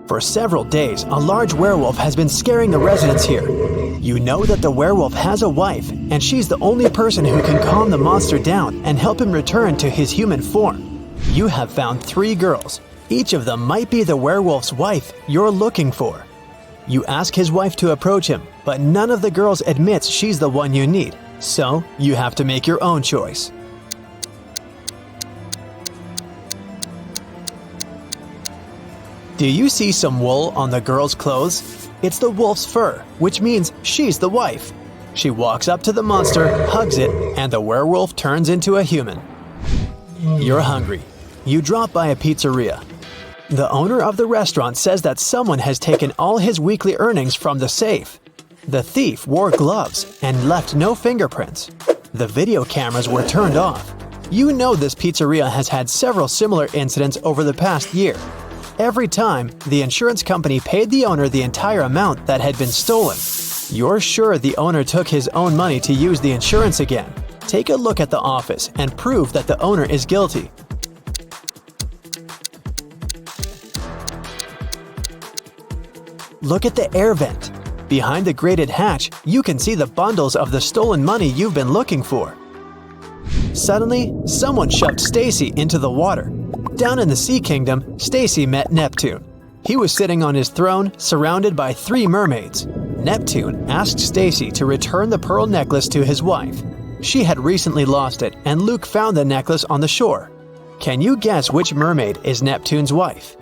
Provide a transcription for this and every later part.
For several days, a large werewolf has been scaring the residents here. You know that the werewolf has a wife, and she's the only person who can calm the monster down and help him return to his human form. You have found 3 girls. Each of them might be the werewolf's wife you're looking for. You ask his wife to approach him, but none of the girls admits she's the one you need, so you have to make your own choice. Do you see some wool on the girl's clothes? It's the wolf's fur, which means she's the wife. She walks up to the monster, hugs it, and the werewolf turns into a human. You're hungry. You drop by a pizzeria. The owner of the restaurant says that someone has taken all his weekly earnings from the safe. The thief wore gloves and left no fingerprints. The video cameras were turned off. You know this pizzeria has had several similar incidents over the past year. Every time, the insurance company paid the owner the entire amount that had been stolen. You're sure the owner took his own money to use the insurance again. Take a look at the office and prove that the owner is guilty. Look at the air vent. Behind the grated hatch, you can see the bundles of the stolen money you've been looking for. Suddenly, someone shoved Stacy into the water. Down in the Sea Kingdom, Stacy met Neptune. He was sitting on his throne, surrounded by 3 mermaids. Neptune asked Stacy to return the pearl necklace to his wife. She had recently lost it, and Luke found the necklace on the shore. Can you guess which mermaid is Neptune's wife?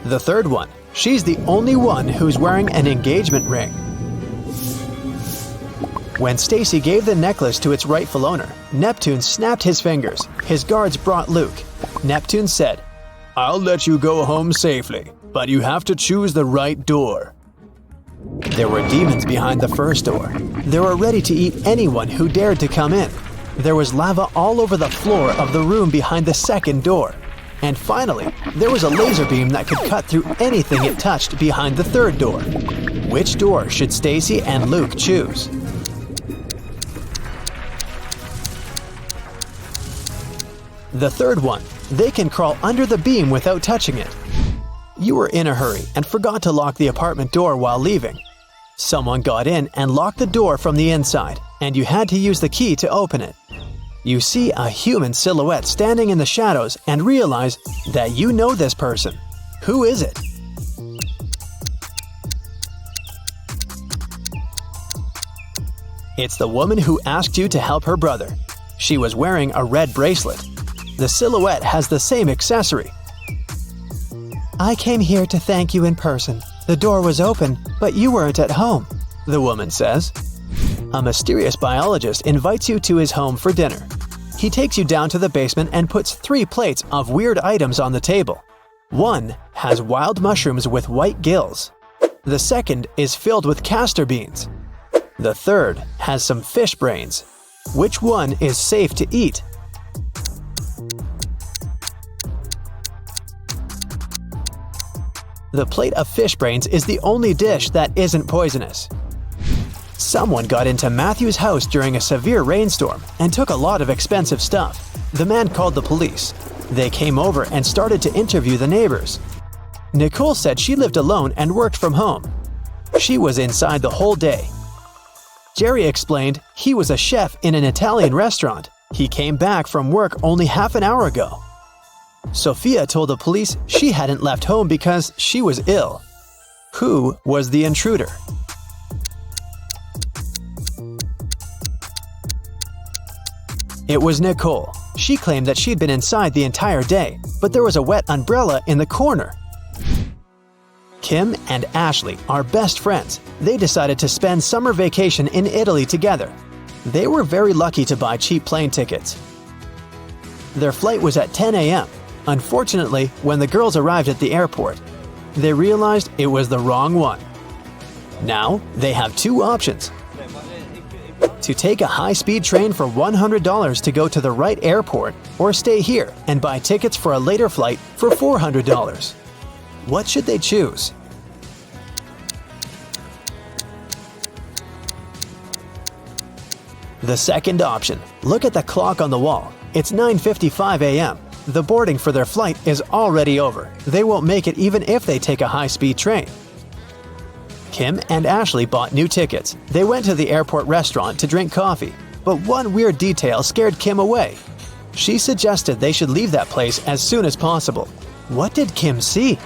The third one. She's the only one who's wearing an engagement ring. When Stacy gave the necklace to its rightful owner, Neptune snapped his fingers. His guards brought Luke. Neptune said, "I'll let you go home safely, but you have to choose the right door." There were demons behind the first door. They were ready to eat anyone who dared to come in. There was lava all over the floor of the room behind the second door. And finally, there was a laser beam that could cut through anything it touched behind the third door. Which door should Stacy and Luke choose? The third one. They can crawl under the beam without touching it. You were in a hurry and forgot to lock the apartment door while leaving. Someone got in and locked the door from the inside, and you had to use the key to open it. You see a human silhouette standing in the shadows and realize that you know this person. Who is it? It's the woman who asked you to help her brother. She was wearing a red bracelet. The silhouette has the same accessory. "I came here to thank you in person. The door was open, but you weren't at home," the woman says. A mysterious biologist invites you to his home for dinner. He takes you down to the basement and puts 3 plates of weird items on the table. One has wild mushrooms with white gills. The second is filled with castor beans. The third has some fish brains. Which one is safe to eat? The plate of fish brains is the only dish that isn't poisonous. Someone got into Matthew's house during a severe rainstorm and took a lot of expensive stuff. The man called the police. They came over and started to interview the neighbors. Nicole said she lived alone and worked from home. She was inside the whole day. Jerry explained he was a chef in an Italian restaurant. He came back from work only half an hour ago. Sophia told the police she hadn't left home because she was ill. Who was the intruder? It was Nicole. She claimed that she'd been inside the entire day, but there was a wet umbrella in the corner. Kim and Ashley are best friends. They decided to spend summer vacation in Italy together. They were very lucky to buy cheap plane tickets. Their flight was at 10 a.m. Unfortunately, when the girls arrived at the airport, they realized it was the wrong one. Now, they have 2 options. To take a high-speed train for $100 to go to the right airport, or stay here and buy tickets for a later flight for $400. What should they choose? The second option. Look at the clock on the wall. It's 9:55 a.m. The boarding for their flight is already over. They won't make it even if they take a high-speed train. Kim and Ashley bought new tickets. They went to the airport restaurant to drink coffee. But one weird detail scared Kim away. She suggested they should leave that place as soon as possible. What did Kim see?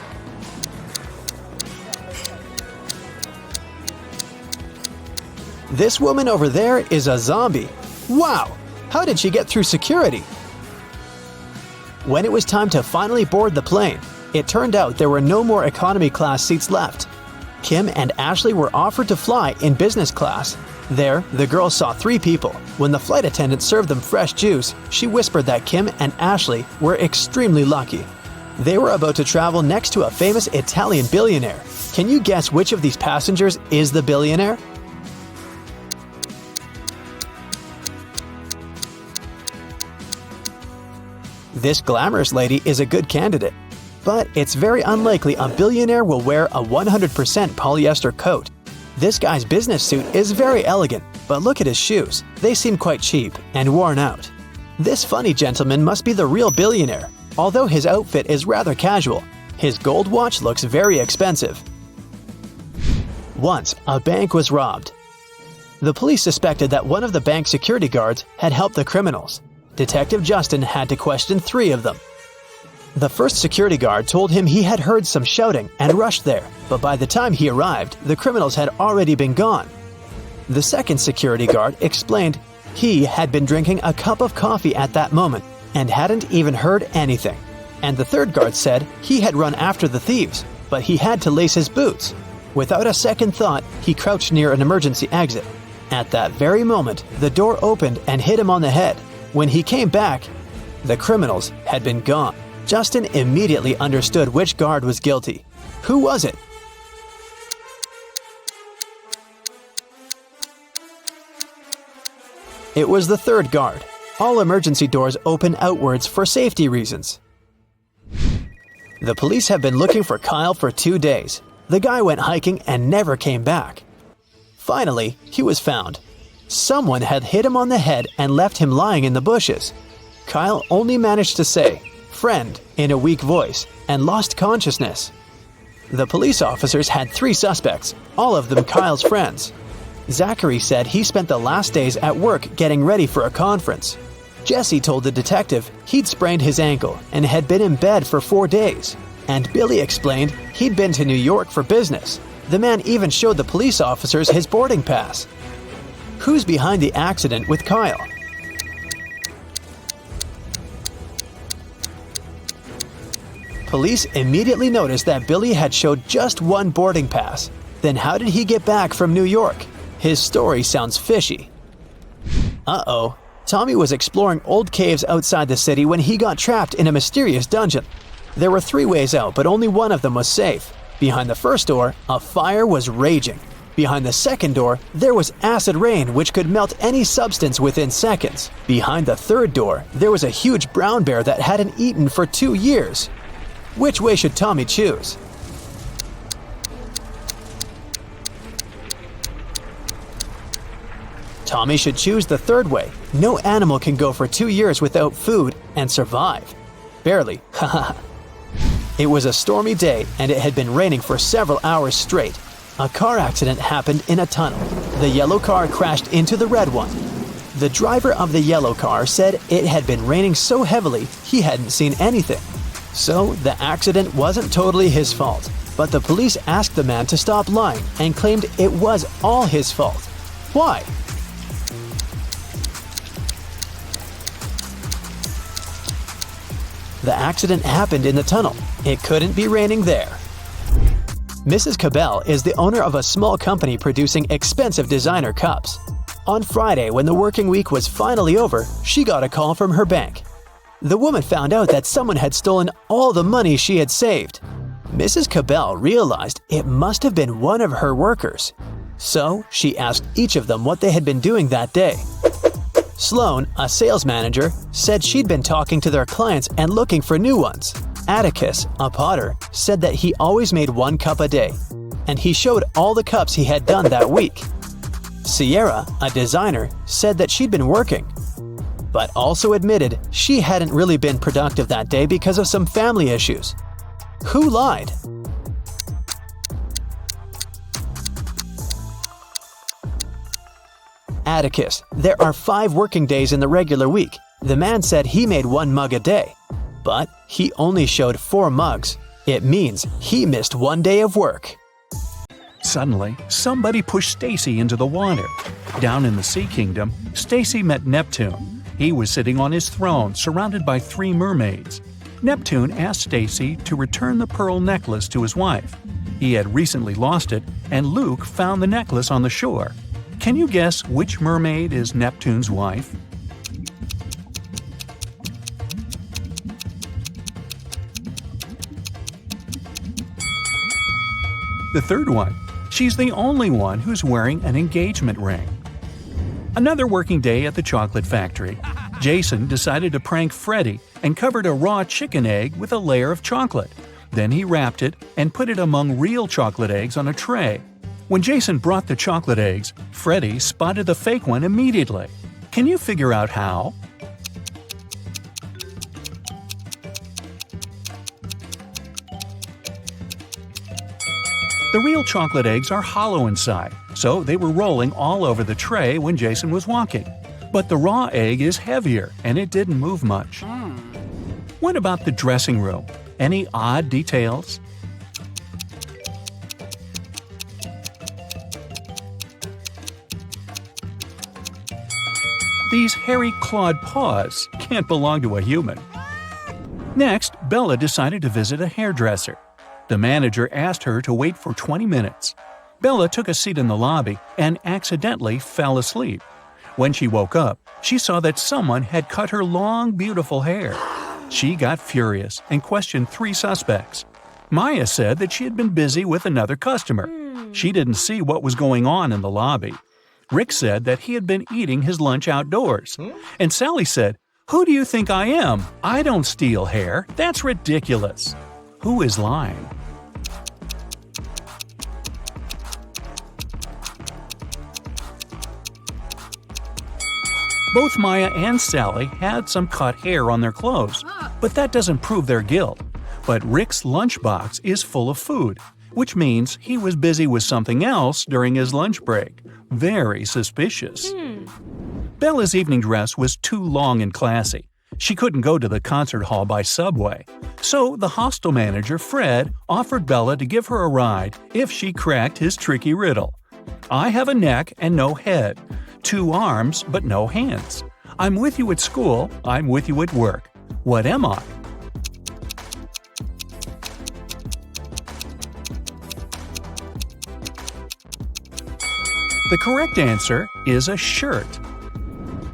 This woman over there is a zombie. Wow! How did she get through security? When it was time to finally board the plane, it turned out there were no more economy class seats left. Kim and Ashley were offered to fly in business class. There, the girls saw 3 people. When the flight attendant served them fresh juice, she whispered that Kim and Ashley were extremely lucky. They were about to travel next to a famous Italian billionaire. Can you guess which of these passengers is the billionaire? This glamorous lady is a good candidate, but it's very unlikely a billionaire will wear a 100% polyester coat. This guy's business suit is very elegant, but look at his shoes. They seem quite cheap and worn out. This funny gentleman must be the real billionaire. Although his outfit is rather casual, his gold watch looks very expensive. Once, a bank was robbed. The police suspected that one of the bank security guards had helped the criminals. Detective Justin had to question 3 of them. The first security guard told him he had heard some shouting and rushed there, but by the time he arrived, the criminals had already been gone. The second security guard explained he had been drinking a cup of coffee at that moment and hadn't even heard anything. And the third guard said he had run after the thieves, but he had to lace his boots. Without a second thought, he crouched near an emergency exit. At that very moment, the door opened and hit him on the head. When he came back, the criminals had been gone. Justin immediately understood which guard was guilty. Who was it? It was the third guard. All emergency doors open outwards for safety reasons. The police have been looking for Kyle for 2 days. The guy went hiking and never came back. Finally, he was found. Someone had hit him on the head and left him lying in the bushes. Kyle only managed to say, "Friend," in a weak voice, and lost consciousness. The police officers had 3 suspects, all of them Kyle's friends. Zachary said he spent the last days at work getting ready for a conference. Jesse told the detective he'd sprained his ankle and had been in bed for 4 days. And Billy explained he'd been to New York for business. The man even showed the police officers his boarding pass. Who's behind the accident with Kyle? Police immediately noticed that Billy had showed just 1 boarding pass. Then how did he get back from New York? His story sounds fishy. Uh-oh. Tommy was exploring old caves outside the city when he got trapped in a mysterious dungeon. There were 3 ways out, but only one of them was safe. Behind the first door, a fire was raging. Behind the second door, there was acid rain which could melt any substance within seconds. Behind the third door, there was a huge brown bear that hadn't eaten for 2 years. Which way should Tommy choose? Tommy should choose the third way. No animal can go for 2 years without food and survive. Barely, haha. It was a stormy day and it had been raining for several hours straight. A car accident happened in a tunnel. The yellow car crashed into the red one. The driver of the yellow car said it had been raining so heavily he hadn't seen anything. So the accident wasn't totally his fault, but the police asked the man to stop lying and claimed it was all his fault. Why? The accident happened in the tunnel. It couldn't be raining there. Mrs. Cabell is the owner of a small company producing expensive designer cups. On Friday, when the working week was finally over, she got a call from her bank. The woman found out that someone had stolen all the money she had saved. Mrs. Cabell realized it must have been one of her workers. So she asked each of them what they had been doing that day. Sloan, a sales manager, said she'd been talking to their clients and looking for new ones. Atticus, a potter, said that he always made 1 cup a day, and he showed all the cups he had done that week. Sierra, a designer, said that she'd been working. but also admitted she hadn't really been productive that day because of some family issues. Who lied? Atticus. There are 5 working days in the regular week. The man said he made 1 mug a day, but he only showed 4 mugs. It means he missed 1 day of work. Suddenly, somebody pushed Stacy into the water. Down in the Sea Kingdom, Stacy met Neptune. He was sitting on his throne, surrounded by 3 mermaids. Neptune asked Stacy to return the pearl necklace to his wife. He had recently lost it, and Luke found the necklace on the shore. Can you guess which mermaid is Neptune's wife? The third one. She's the only one who's wearing an engagement ring. Another working day at the chocolate factory. Jason decided to prank Freddy and covered a raw chicken egg with a layer of chocolate. Then he wrapped it and put it among real chocolate eggs on a tray. When Jason brought the chocolate eggs, Freddy spotted the fake one immediately. Can you figure out how? The real chocolate eggs are hollow inside, so they were rolling all over the tray when Jason was walking. But the raw egg is heavier, and it didn't move much. What about the dressing room? Any odd details? These hairy clawed paws can't belong to a human. Next, Bella decided to visit a hairdresser. The manager asked her to wait for 20 minutes. Bella took a seat in the lobby and accidentally fell asleep. When she woke up, she saw that someone had cut her long, beautiful hair. She got furious and questioned 3 suspects. Maya said that she had been busy with another customer. She didn't see what was going on in the lobby. Rick said that he had been eating his lunch outdoors. And Sally said, "Who do you think I am? I don't steal hair. That's ridiculous." Who is lying? Both Maya and Sally had some cut hair on their clothes, but that doesn't prove their guilt. But Rick's lunchbox is full of food, which means he was busy with something else during his lunch break. Very suspicious. Bella's evening dress was too long and classy. She couldn't go to the concert hall by subway. So the hostel manager, Fred, offered Bella to give her a ride if she cracked his tricky riddle. I have a neck and no head, 2 arms but no hands. I'm with you at school, I'm with you at work. What am I? The correct answer is a shirt.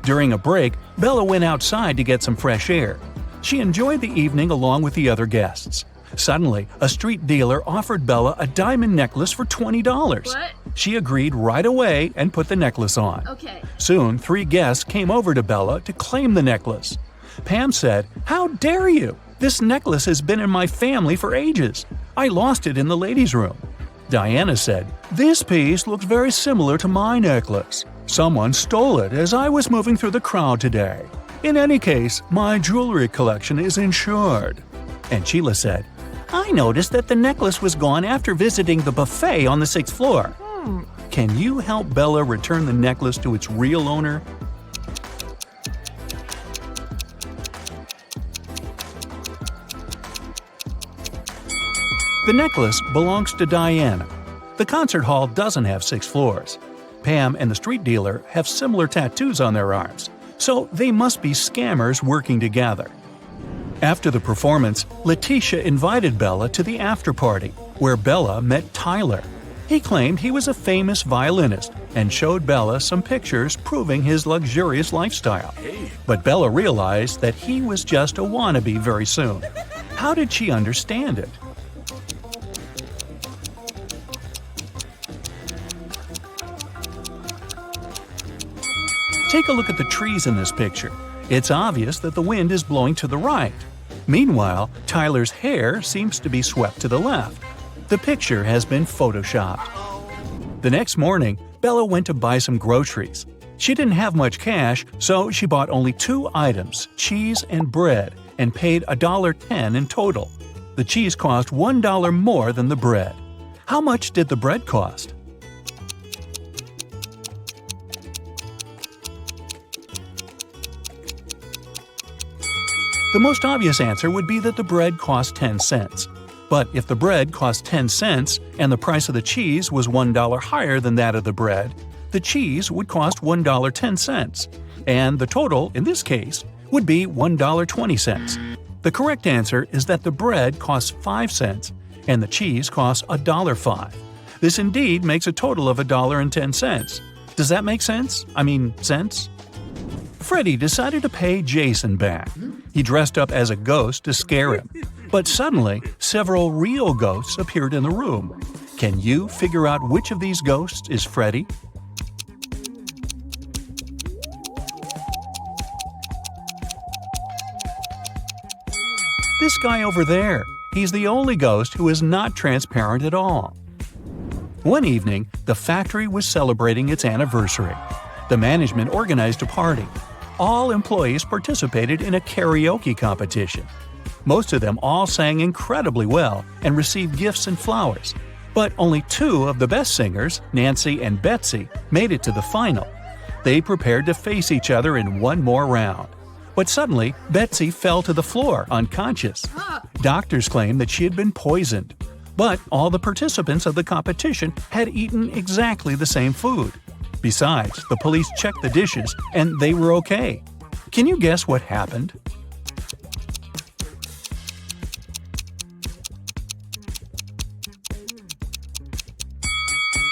During a break, Bella went outside to get some fresh air. She enjoyed the evening along with the other guests. Suddenly, a street dealer offered Bella a diamond necklace for $20. What? She agreed right away and put the necklace on. Okay. Soon, 3 guests came over to Bella to claim the necklace. Pam said, "How dare you? This necklace has been in my family for ages. I lost it in the ladies' room." Diana said, "This piece looks very similar to my necklace. Someone stole it as I was moving through the crowd today. In any case, my jewelry collection is insured." And Sheila said, "I noticed that the necklace was gone after visiting the buffet on the 6th floor. Can you help Bella return the necklace to its real owner?" The necklace belongs to Diana. The concert hall doesn't have 6 floors. Pam and the street dealer have similar tattoos on their arms, so they must be scammers working together. After the performance, Letitia invited Bella to the after-party, where Bella met Tyler. He claimed he was a famous violinist and showed Bella some pictures proving his luxurious lifestyle. But Bella realized that he was just a wannabe very soon. How did she understand it? Take a look at the trees in this picture. It's obvious that the wind is blowing to the right. Meanwhile, Tyler's hair seems to be swept to the left. The picture has been photoshopped. The next morning, Bella went to buy some groceries. She didn't have much cash, so she bought only 2 items, cheese and bread, and paid $1.10 in total. The cheese cost $1 more than the bread. How much did the bread cost? The most obvious answer would be that the bread cost 10 cents. But if the bread cost 10 cents and the price of the cheese was $1 higher than that of the bread, the cheese would cost $1.10, and the total, in this case, would be $1.20. The correct answer is that the bread costs 5 cents and the cheese costs $1.05. This indeed makes a total of $1.10. Does that make sense? Cents? Freddy decided to pay Jason back. He dressed up as a ghost to scare him. But suddenly, several real ghosts appeared in the room. Can you figure out which of these ghosts is Freddy? This guy over there. He's the only ghost who is not transparent at all. One evening, the factory was celebrating its anniversary. The management organized a party. All employees participated in a karaoke competition. Most of them all sang incredibly well and received gifts and flowers. But only 2 of the best singers, Nancy and Betsy, made it to the final. They prepared to face each other in one more round. But suddenly, Betsy fell to the floor, unconscious. Doctors claimed that she had been poisoned. But all the participants of the competition had eaten exactly the same food. Besides, the police checked the dishes and they were okay. Can you guess what happened?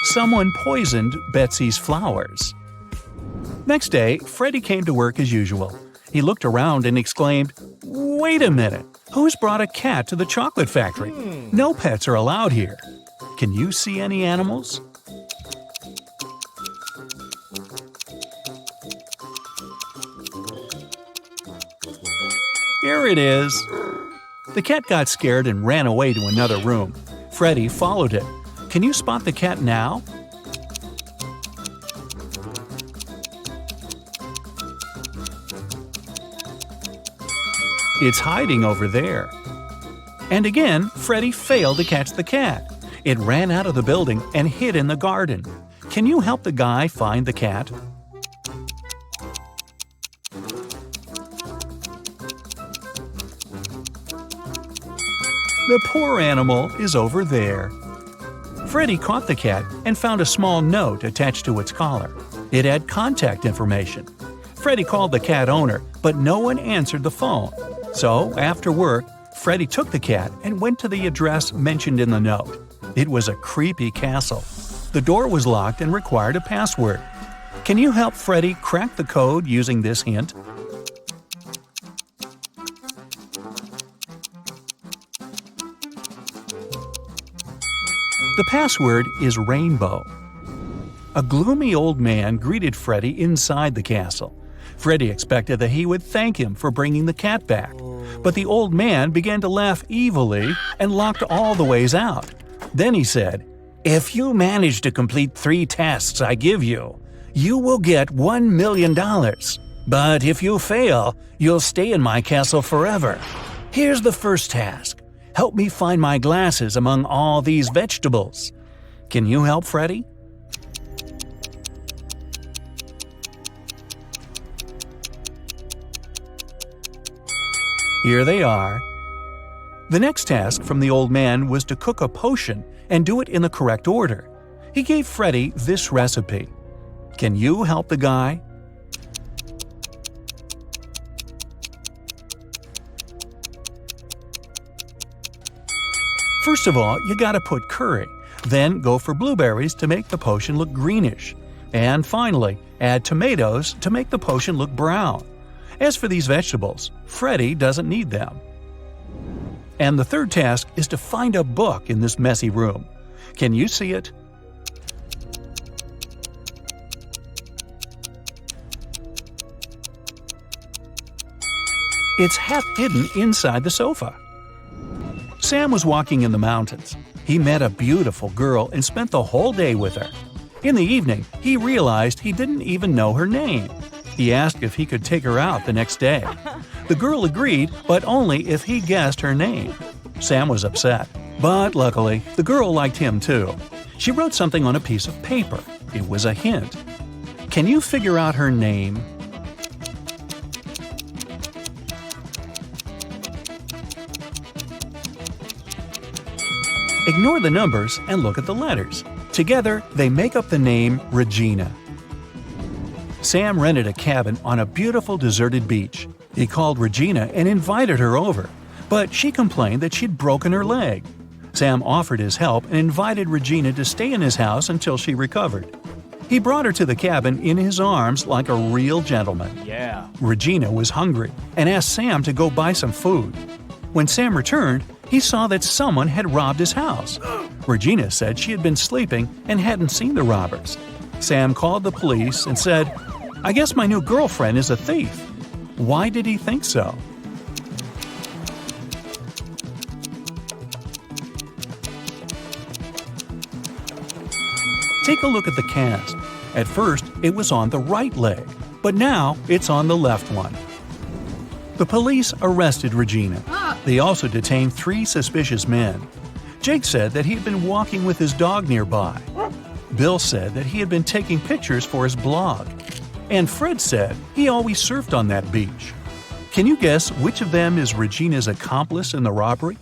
Someone poisoned Betsy's flowers. Next day, Freddy came to work as usual. He looked around and exclaimed, "Wait a minute! Who's brought a cat to the chocolate factory? No pets are allowed here. Can you see any animals?" Here it is. The cat got scared and ran away to another room. Freddy followed it. Can you spot the cat now? It's hiding over there. And again, Freddy failed to catch the cat. It ran out of the building and hid in the garden. Can you help the guy find the cat? The poor animal is over there. Freddy caught the cat and found a small note attached to its collar. It had contact information. Freddy called the cat owner, but no one answered the phone. So, after work, Freddy took the cat and went to the address mentioned in the note. It was a creepy castle. The door was locked and required a password. Can you help Freddy crack the code using this hint? The password is rainbow. A gloomy old man greeted Freddy inside the castle. Freddy expected that he would thank him for bringing the cat back. But the old man began to laugh evilly and locked all the ways out. Then he said, "If you manage to complete 3 tasks I give you, you will get $1 million. But if you fail, you'll stay in my castle forever. Here's the first task. Help me find my glasses among all these vegetables." Can you help Freddy? Here they are. The next task from the old man was to cook a potion and do it in the correct order. He gave Freddy this recipe. Can you help the guy? First of all, you gotta put curry. Then go for blueberries to make the potion look greenish. And finally, add tomatoes to make the potion look brown. As for these vegetables, Freddy doesn't need them. And the third task is to find a book in this messy room. Can you see it? It's half hidden inside the sofa. Sam was walking in the mountains. He met a beautiful girl and spent the whole day with her. In the evening, he realized he didn't even know her name. He asked if he could take her out the next day. The girl agreed, but only if he guessed her name. Sam was upset, but luckily, the girl liked him too. She wrote something on a piece of paper. It was a hint. Can you figure out her name? Ignore the numbers and look at the letters. Together, they make up the name Regina. Sam rented a cabin on a beautiful deserted beach. He called Regina and invited her over, but she complained that she'd broken her leg. Sam offered his help and invited Regina to stay in his house until she recovered. He brought her to the cabin in his arms like a real gentleman. Yeah. Regina was hungry and asked Sam to go buy some food. When Sam returned, he saw that someone had robbed his house. Regina said she had been sleeping and hadn't seen the robbers. Sam called the police and said, "I guess my new girlfriend is a thief." Why did he think so? Take a look at the cast. At first, it was on the right leg, but now it's on the left one. The police arrested Regina. They also detained 3 suspicious men. Jake said that he had been walking with his dog nearby. Bill said that he had been taking pictures for his blog. And Fred said he always surfed on that beach. Can you guess which of them is Regina's accomplice in the robbery?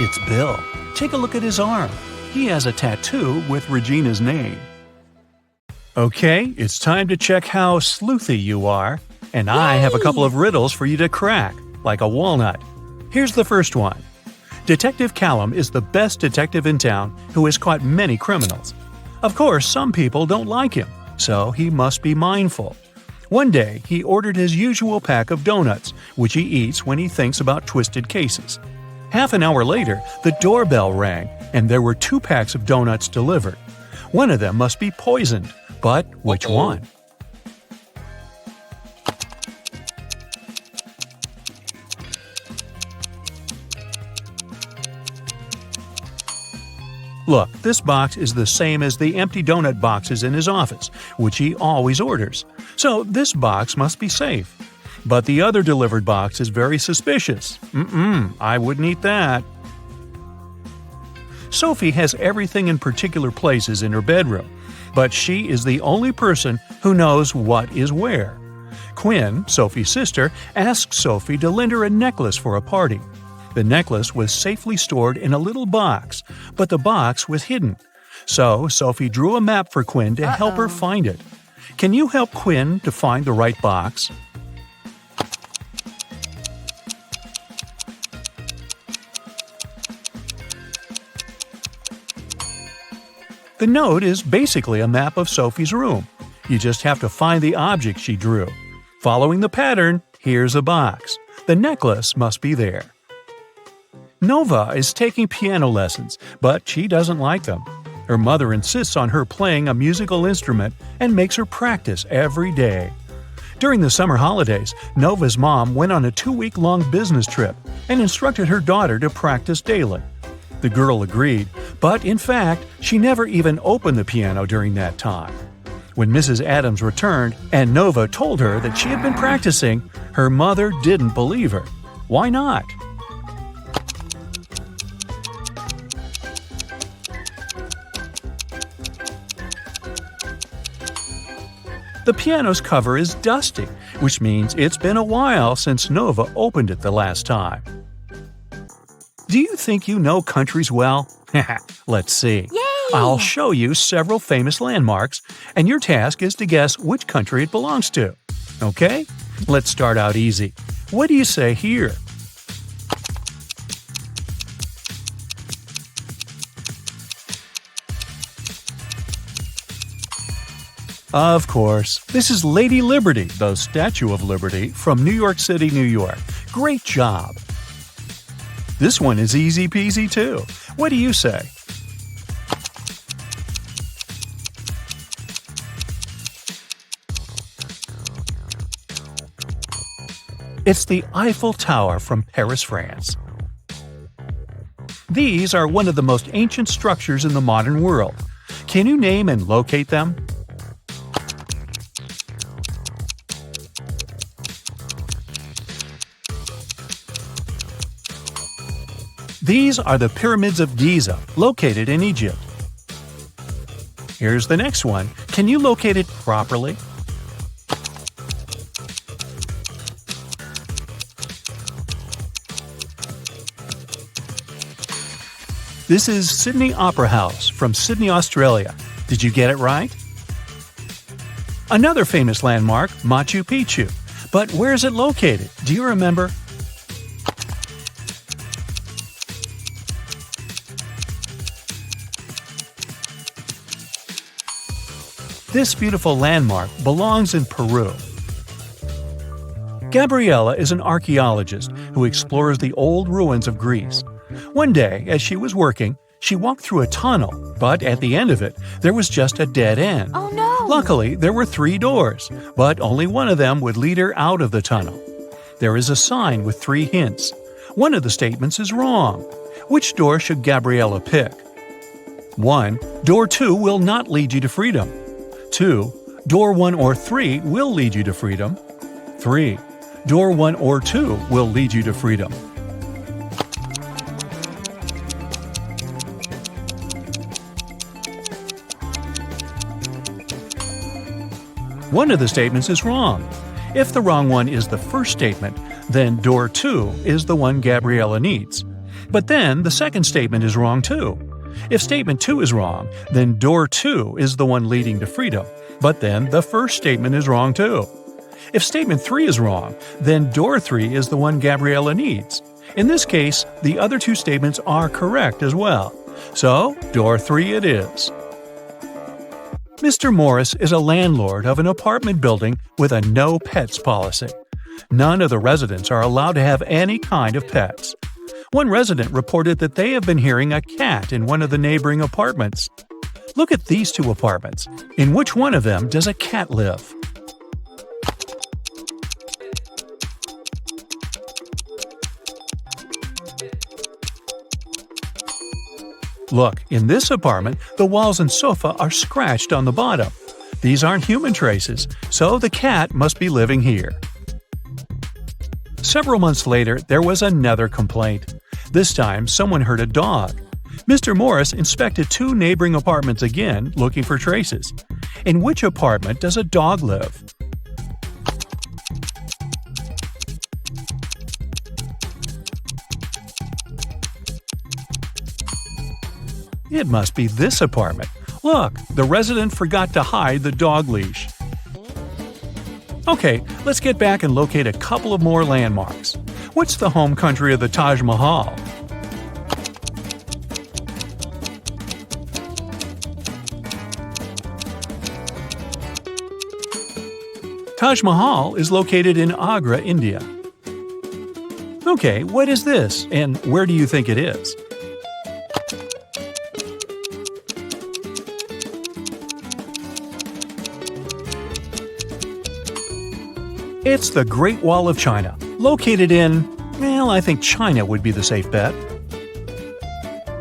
It's Bill. Take a look at his arm. He has a tattoo with Regina's name. Okay, it's time to check how sleuthy you are. And I have a couple of riddles for you to crack, like a walnut. Here's the first one. Detective Callum is the best detective in town who has caught many criminals. Of course, some people don't like him, so he must be mindful. One day, he ordered his usual pack of donuts, which he eats when he thinks about twisted cases. Half an hour later, the doorbell rang, and there were 2 packs of donuts delivered. One of them must be poisoned, but which one? Look, this box is the same as the empty donut boxes in his office, which he always orders. So this box must be safe. But the other delivered box is very suspicious. I wouldn't eat that. Sophie has everything in particular places in her bedroom, but she is the only person who knows what is where. Quinn, Sophie's sister, asked Sophie to lend her a necklace for a party. The necklace was safely stored in a little box, but the box was hidden. So Sophie drew a map for Quinn to help her find it. Can you help Quinn to find the right box? The note is basically a map of Sophie's room. You just have to find the object she drew. Following the pattern, here's a box. The necklace must be there. Nova is taking piano lessons, but she doesn't like them. Her mother insists on her playing a musical instrument and makes her practice every day. During the summer holidays, Nova's mom went on a 2-week-long business trip and instructed her daughter to practice daily. The girl agreed, but in fact, she never even opened the piano during that time. When Mrs. Adams returned and Nova told her that she had been practicing, her mother didn't believe her. Why not? The piano's cover is dusty, which means it's been a while since Nova opened it the last time. Do you think you know countries well? Let's see. Yay! I'll show you several famous landmarks, and your task is to guess which country it belongs to. Okay? Let's start out easy. What do you say here? Of course, this is Lady Liberty, the Statue of Liberty, from New York City, New York. Great job! This one is easy peasy too. What do you say? It's the Eiffel Tower from Paris, France. These are one of the most ancient structures in the modern world. Can you name and locate them? These are the Pyramids of Giza, located in Egypt. Here's the next one. Can you locate it properly? This is Sydney Opera House from Sydney, Australia. Did you get it right? Another famous landmark, Machu Picchu. But where is it located? Do you remember? This beautiful landmark belongs in Peru. Gabriella is an archaeologist who explores the old ruins of Greece. One day, as she was working, she walked through a tunnel, but at the end of it, there was just a dead end. Oh no! Luckily, there were 3 doors, but only one of them would lead her out of the tunnel. There is a sign with 3 hints. One of the statements is wrong. Which door should Gabriella pick? 1. Door 2 will not lead you to freedom. 2. Door 1 or 3 will lead you to freedom. 3. Door 1 or 2 will lead you to freedom. One of the statements is wrong. If the wrong one is the first statement, then door 2 is the one Gabriella needs. But then the second statement is wrong too. If statement 2 is wrong, then door 2 is the one leading to freedom. But then the first statement is wrong too. If statement 3 is wrong, then door 3 is the one Gabriella needs. In this case, the other 2 statements are correct as well. So, door 3 it is. Mr. Morris is a landlord of an apartment building with a no pets policy. None of the residents are allowed to have any kind of pets. One resident reported that they have been hearing a cat in one of the neighboring apartments. Look at these 2 apartments. In which one of them does a cat live? Look, in this apartment, the walls and sofa are scratched on the bottom. These aren't human traces, so the cat must be living here. Several months later, there was another complaint. This time, someone heard a dog. Mr. Morris inspected 2 neighboring apartments again, looking for traces. In which apartment does a dog live? It must be this apartment. Look, the resident forgot to hide the dog leash. Okay, let's get back and locate a couple of more landmarks. What's the home country of the Taj Mahal? Taj Mahal is located in Agra, India. Okay, what is this, and where do you think it is? It's the Great Wall of China, located in, well, I think China would be the safe bet.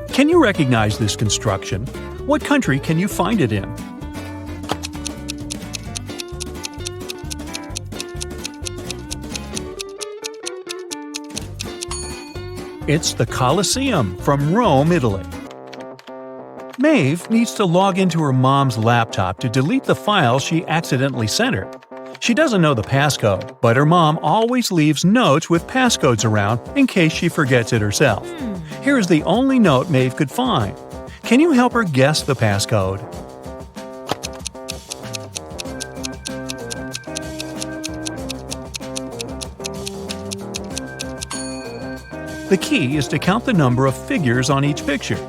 Can you recognize this construction? What country can you find it in? It's the Colosseum from Rome, Italy. Maeve needs to log into her mom's laptop to delete the file she accidentally sent her. She doesn't know the passcode, but her mom always leaves notes with passcodes around in case she forgets it herself. Here is the only note Maeve could find. Can you help her guess the passcode? The key is to count the number of figures on each picture.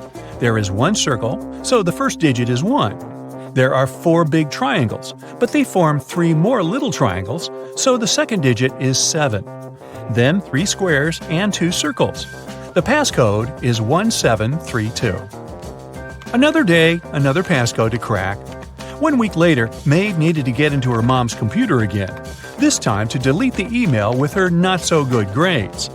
There is 1 circle, so the first digit is 1. There are 4 big triangles, but they form 3 more little triangles, so the second digit is 7. Then 3 squares and 2 circles. The passcode is 1732. Another day, another passcode to crack. 1 week later, Maeve needed to get into her mom's computer again, this time to delete the email with her not-so-good grades.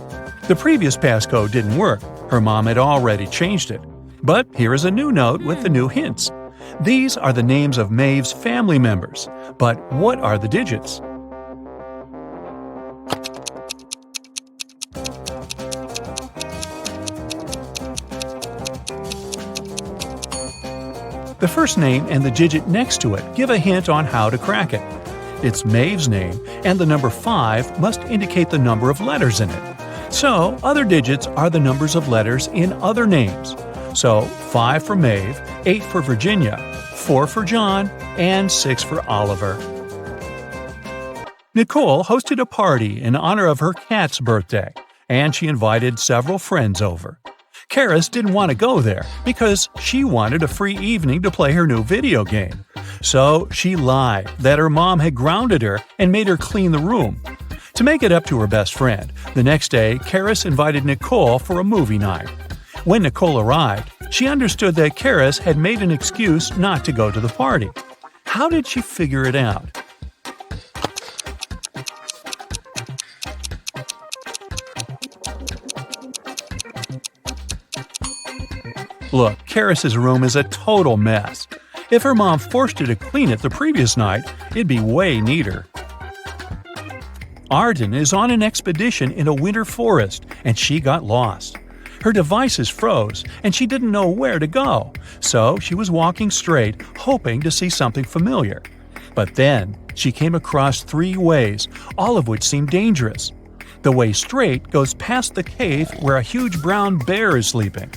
The previous passcode didn't work. Her mom had already changed it. But here is a new note with the new hints. These are the names of Maeve's family members. But what are the digits? The first name and the digit next to it give a hint on how to crack it. It's Maeve's name, and the number 5 must indicate the number of letters in it. So, other digits are the numbers of letters in other names. So, 5 for Maeve, 8 for Virginia, 4 for John, and 6 for Oliver. Nicole hosted a party in honor of her cat's birthday, and she invited several friends over. Karis didn't want to go there because she wanted a free evening to play her new video game. So she lied that her mom had grounded her and made her clean the room. To make it up to her best friend, the next day, Karis invited Nicole for a movie night. When Nicole arrived, she understood that Karis had made an excuse not to go to the party. How did she figure it out? Look, Karis's room is a total mess. If her mom forced her to clean it the previous night, it'd be way neater. Arden is on an expedition in a winter forest, and she got lost. Her devices froze, and she didn't know where to go, so she was walking straight, hoping to see something familiar. But then, she came across 3 ways, all of which seemed dangerous. The way straight goes past the cave where a huge brown bear is sleeping.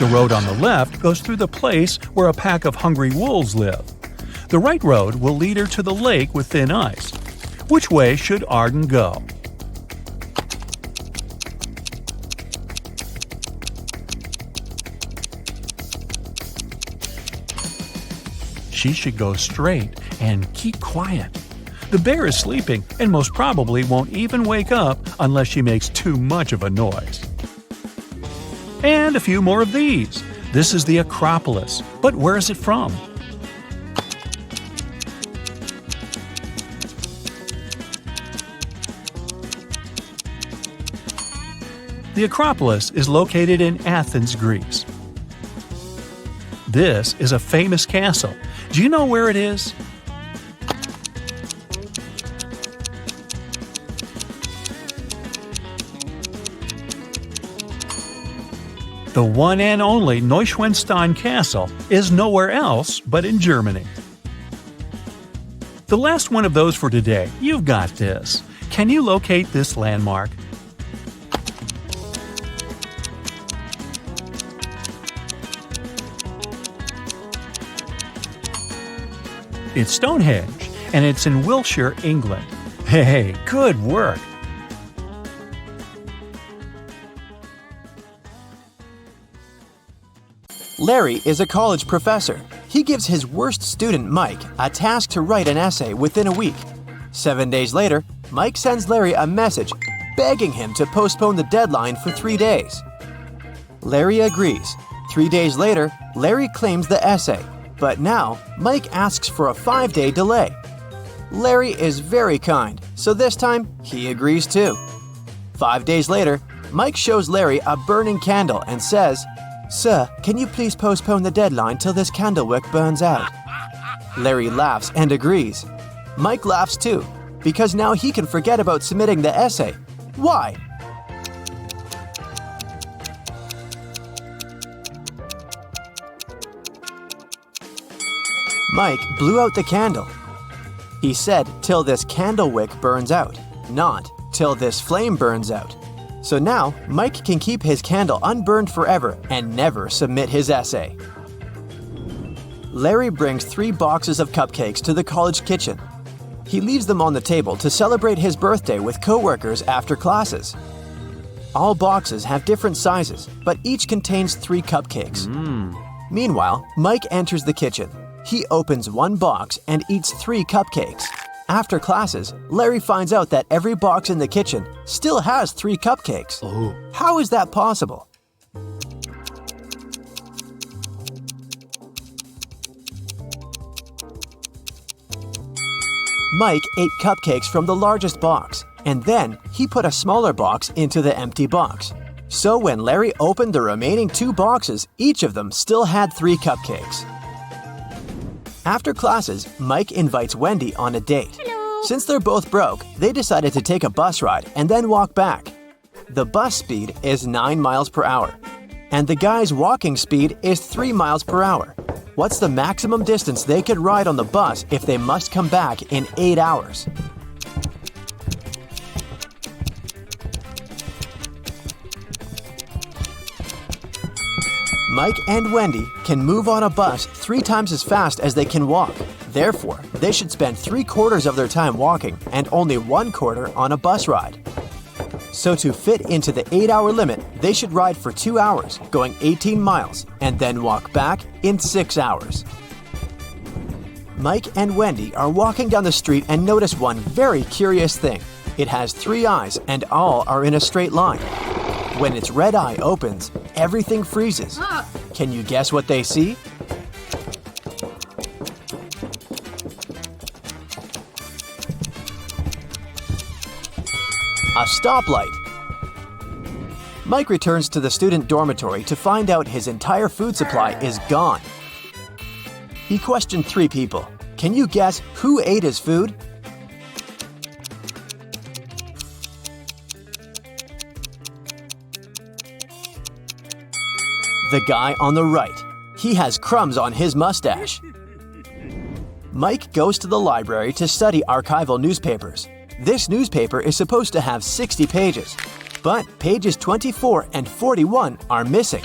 The road on the left goes through the place where a pack of hungry wolves live. The right road will lead her to the lake with thin ice. Which way should Arden go? She should go straight and keep quiet. The bear is sleeping and most probably won't even wake up unless she makes too much of a noise. And a few more of these. This is the Acropolis, but where is it from? The Acropolis is located in Athens, Greece. This is a famous castle. Do you know where it is? The one and only Neuschwanstein Castle is nowhere else but in Germany. The last one of those for today. You've got this. Can you locate this landmark? It's Stonehenge, and it's in Wiltshire, England. Hey, good work! Larry is a college professor. He gives his worst student, Mike, a task to write an essay within a week. 7 days later, Mike sends Larry a message begging him to postpone the deadline for 3 days. Larry agrees. 3 days later, Larry claims the essay, but now Mike asks for a 5-day delay. Larry is very kind, so this time he agrees too. 5 days later, Mike shows Larry a burning candle and says, "Sir, can you please postpone the deadline till this candlewick burns out?" Larry laughs and agrees. Mike laughs too, because now he can forget about submitting the essay. Why? Mike blew out the candle. He said, "Till this candlewick burns out," not "till this flame burns out." So now, Mike can keep his candle unburned forever and never submit his essay. Larry brings 3 boxes of cupcakes to the college kitchen. He leaves them on the table to celebrate his birthday with coworkers after classes. All boxes have different sizes, but each contains 3 cupcakes. Meanwhile, Mike enters the kitchen. He opens one box and eats 3 cupcakes. After classes, Larry finds out that every box in the kitchen still has 3 cupcakes. How is that possible? Mike ate cupcakes from the largest box, and then he put a smaller box into the empty box. So when Larry opened the remaining 2 boxes, each of them still had 3 cupcakes. After classes, Mike invites Wendy on a date. Hello. Since they're both broke, they decided to take a bus ride and then walk back. The bus speed is 9 miles per hour, and the guy's walking speed is 3 miles per hour. What's the maximum distance they could ride on the bus if they must come back in 8 hours? Mike and Wendy can move on a bus 3 times as fast as they can walk. Therefore, they should spend 3/4 of their time walking and only 1/4 on a bus ride. So to fit into the 8-hour limit, they should ride for 2 hours, going 18 miles, and then walk back in 6 hours. Mike and Wendy are walking down the street and notice one very curious thing. It has 3 eyes and all are in a straight line. When its red eye opens, everything freezes. Can you guess what they see? A stoplight. Mike returns to the student dormitory to find out his entire food supply is gone. He questioned 3 people. Can you guess who ate his food? The guy on the right. He has crumbs on his mustache. Mike goes to the library to study archival newspapers. This newspaper is supposed to have 60 pages, but pages 24 and 41 are missing.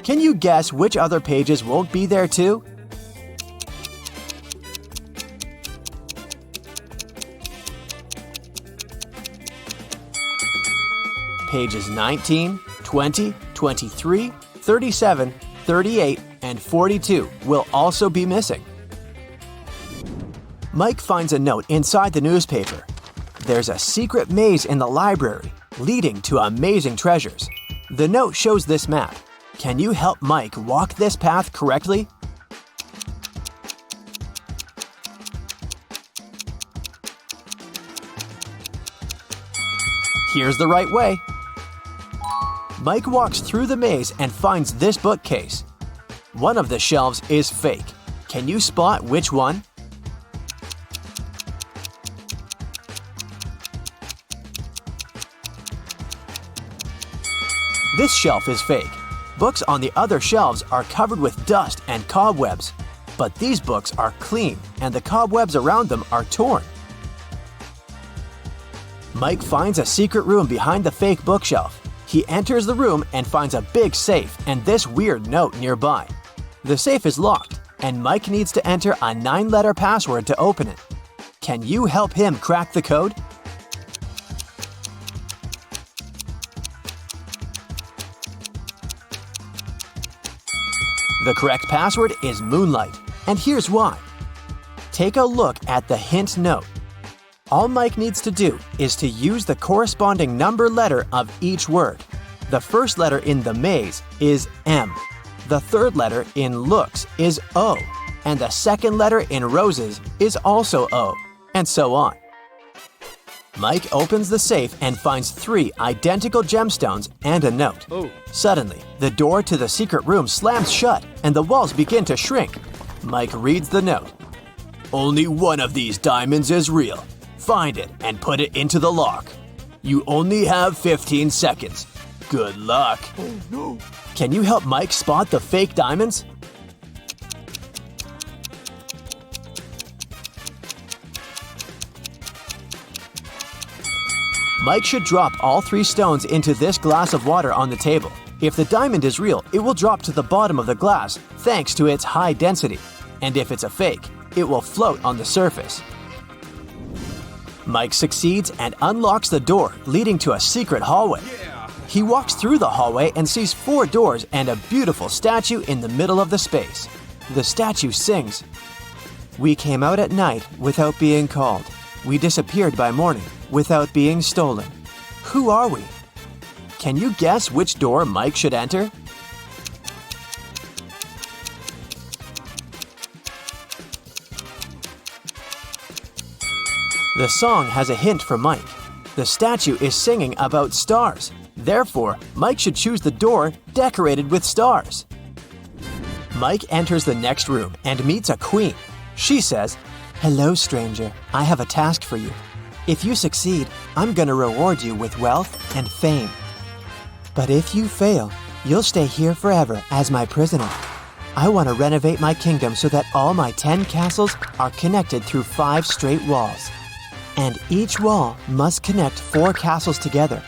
Can you guess which other pages won't be there too? Pages 19, 20, 23, 37, 38, and 42 will also be missing. Mike finds a note inside the newspaper. There's a secret maze in the library, leading to amazing treasures. The note shows this map. Can you help Mike walk this path correctly? Here's the right way. Mike walks through the maze and finds this bookcase. One of the shelves is fake. Can you spot which one? This shelf is fake. Books on the other shelves are covered with dust and cobwebs. But these books are clean and the cobwebs around them are torn. Mike finds a secret room behind the fake bookshelf. He enters the room and finds a big safe and this weird note nearby. The safe is locked, and Mike needs to enter a 9-letter password to open it. Can you help him crack the code? The correct password is Moonlight, and here's why. Take a look at the hint note. All Mike needs to do is to use the corresponding number letter of each word. The first letter in the maze is M. The third letter in looks is O. And the second letter in roses is also O. And so on. Mike opens the safe and finds 3 identical gemstones and a note. Suddenly, the door to the secret room slams shut and the walls begin to shrink. Mike reads the note. Only one of these diamonds is real. Find it and put it into the lock. You only have 15 seconds. Good luck. Oh no. Can you help Mike spot the fake diamonds? Mike should drop all 3 stones into this glass of water on the table. If the diamond is real, it will drop to the bottom of the glass thanks to its high density. And if it's a fake, it will float on the surface. Mike succeeds and unlocks the door, leading to a secret hallway. He walks through the hallway and sees 4 doors and a beautiful statue in the middle of the space. The statue sings, "We came out at night without being called. We disappeared by morning without being stolen. Who are we?" Can you guess which door Mike should enter? The song has a hint for Mike. The statue is singing about stars. Therefore, Mike should choose the door decorated with stars. Mike enters the next room and meets a queen. She says, "Hello, stranger. I have a task for you. If you succeed, I'm gonna reward you with wealth and fame. But if you fail, you'll stay here forever as my prisoner. I want to renovate my kingdom so that all my 10 castles are connected through 5 straight walls. And each wall must connect 4 castles together.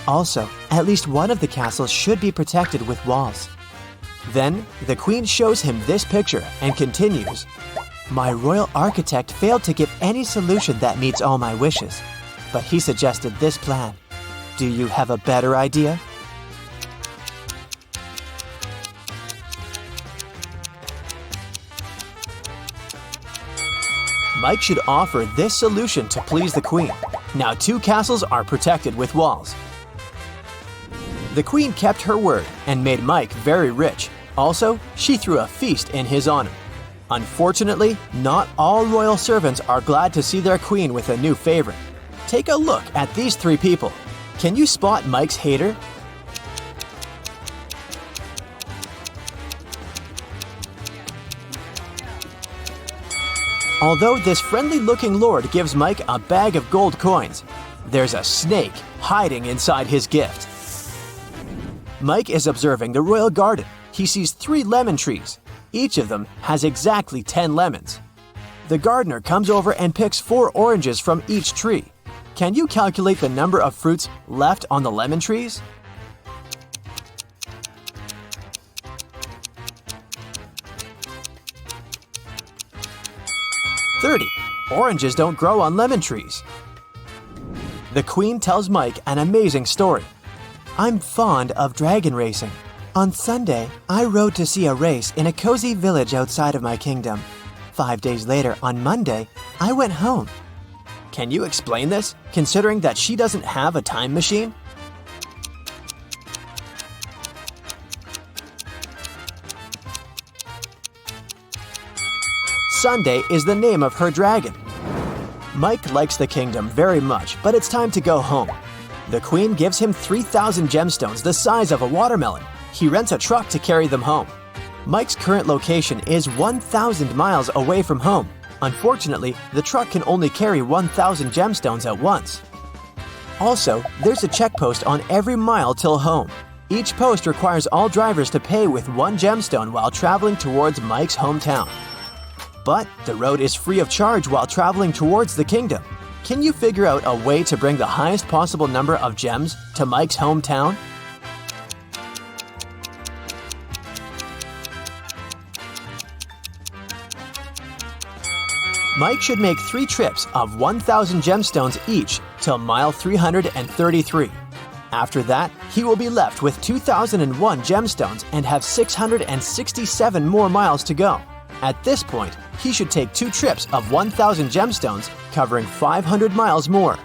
Also, at least one of the castles should be protected with walls." Then, the queen shows him this picture and continues, "My royal architect failed to give any solution that meets all my wishes, but he suggested this plan. Do you have a better idea?" Mike should offer this solution to please the queen. Now 2 castles are protected with walls. The queen kept her word and made Mike very rich. Also, she threw a feast in his honor. Unfortunately, not all royal servants are glad to see their queen with a new favorite. Take a look at these 3 people. Can you spot Mike's hater? Although this friendly-looking lord gives Mike a bag of gold coins, there's a snake hiding inside his gift. Mike is observing the royal garden. He sees 3 lemon trees. Each of them has exactly 10 lemons. The gardener comes over and picks 4 oranges from each tree. Can you calculate the number of fruits left on the lemon trees? Oranges don't grow on lemon trees. The queen tells Mike an amazing story. "I'm fond of dragon racing. On Sunday, I rode to see a race in a cozy village outside of my kingdom. 5 days later, on Monday, I went home." Can you explain this, considering that she doesn't have a time machine? Sunday is the name of her dragon. Mike likes the kingdom very much, but it's time to go home. The queen gives him 3,000 gemstones the size of a watermelon. He rents a truck to carry them home. Mike's current location is 1,000 miles away from home. Unfortunately, the truck can only carry 1,000 gemstones at once. Also, there's a check post on every mile till home. Each post requires all drivers to pay with 1 gemstone while traveling towards Mike's hometown. But the road is free of charge while traveling towards the kingdom. Can you figure out a way to bring the highest possible number of gems to Mike's hometown? Mike should make 3 trips of 1,000 gemstones each till mile 333. After that, he will be left with 2,001 gemstones and have 667 more miles to go. At this point, he should take 2 trips of 1,000 gemstones, covering 500 miles more.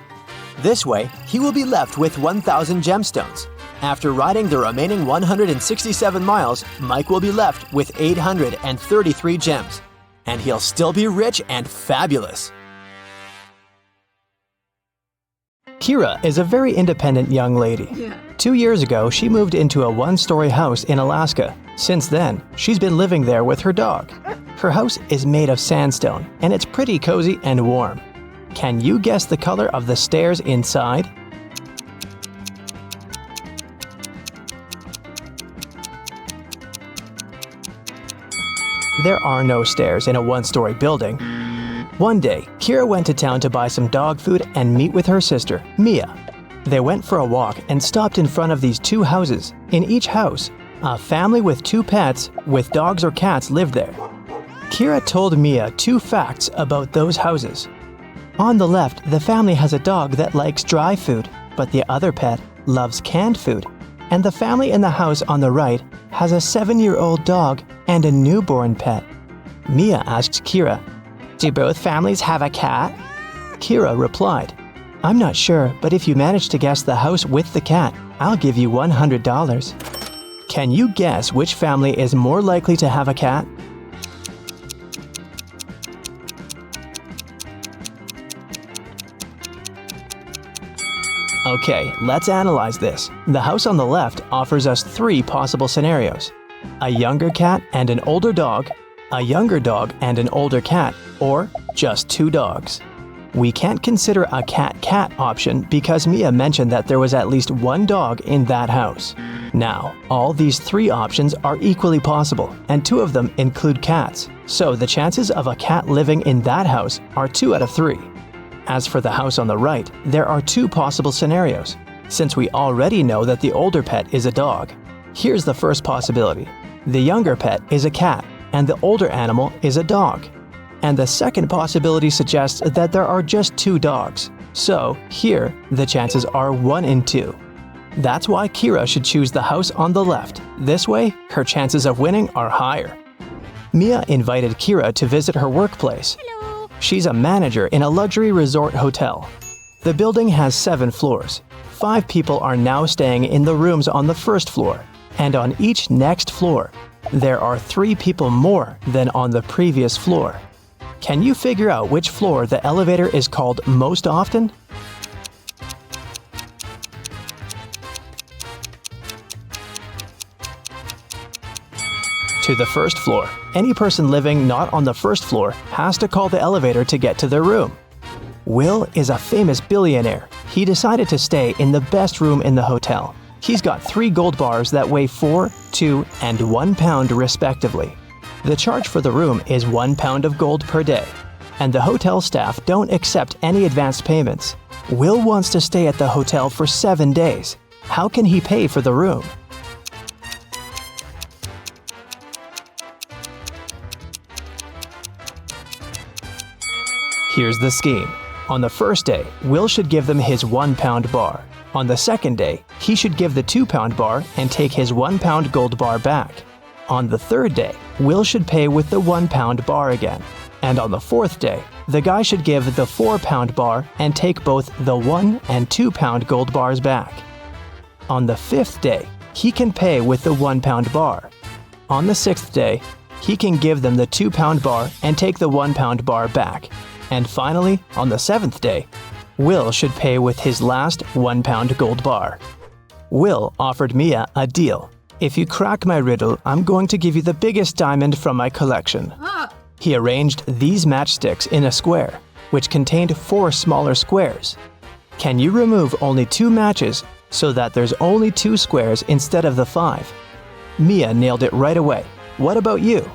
This way, he will be left with 1,000 gemstones. After riding the remaining 167 miles, Mike will be left with 833 gems. And he'll still be rich and fabulous. Kira is a very independent young lady. 2 years ago, she moved into a 1-story house in Alaska. Since then, she's been living there with her dog. Her house is made of sandstone, and it's pretty cozy and warm. Can you guess the color of the stairs inside? There are no stairs in a 1-story building. One day, Kira went to town to buy some dog food and meet with her sister, Mia. They went for a walk and stopped in front of these 2 houses. In each house, a family with 2 pets with dogs or cats lived there. Kira told Mia 2 facts about those houses. On the left, the family has a dog that likes dry food, but the other pet loves canned food. And the family in the house on the right has a 7-year-old dog and a newborn pet. Mia asked Kira, "Do both families have a cat?" Kira replied, "I'm not sure, but if you manage to guess the house with the cat, I'll give you $100. Can you guess which family is more likely to have a cat? Okay, let's analyze this. The house on the left offers us 3 possible scenarios: a younger cat and an older dog, a younger dog and an older cat, or just 2 dogs. We can't consider a cat-cat option because Mia mentioned that there was at least 1 dog in that house. Now, all these 3 options are equally possible, and 2 of them include cats, so the chances of a cat living in that house are 2 out of 3. As for the house on the right, there are 2 possible scenarios. Since we already know that the older pet is a dog, here's the first possibility. The younger pet is a cat, and the older animal is a dog. And the second possibility suggests that there are just 2 dogs. So, here, the chances are 1 in 2. That's why Kira should choose the house on the left. This way, her chances of winning are higher. Mia invited Kira to visit her workplace. Hello. She's a manager in a luxury resort hotel. The building has 7 floors. 5 people are now staying in the rooms on the first floor, and on each next floor, there are 3 people more than on the previous floor. Can you figure out which floor the elevator is called most often? To the first floor. Any person living not on the first floor has to call the elevator to get to their room. Will is a famous billionaire. He decided to stay in the best room in the hotel. He's got 3 gold bars that weigh 4, 2, and 1 pound respectively. The charge for the room is 1 pound of gold per day, and the hotel staff don't accept any advanced payments. Will wants to stay at the hotel for 7 days. How can he pay for the room? Here's the scheme. On the first day, Will should give them his 1 pound bar. On the second day, he should give the 2 pound bar and take his 1 pound gold bar back. On the third day, Will should pay with the 1 pound bar again. And on the fourth day, the guy should give the 4 pound bar and take both the 1 and 2 pound gold bars back. On the 5th day, he can pay with the 1 pound bar. On the 6th day, he can give them the 2 pound bar and take the 1 pound bar back. And finally, on the 7th day, Will should pay with his last 1 pound gold bar. Will offered Mia a deal. If you crack my riddle, I'm going to give you the biggest diamond from my collection. He arranged these matchsticks in a square, which contained 4 smaller squares. Can you remove only 2 matches so that there's only 2 squares instead of the 5? Mia nailed it right away. What about you?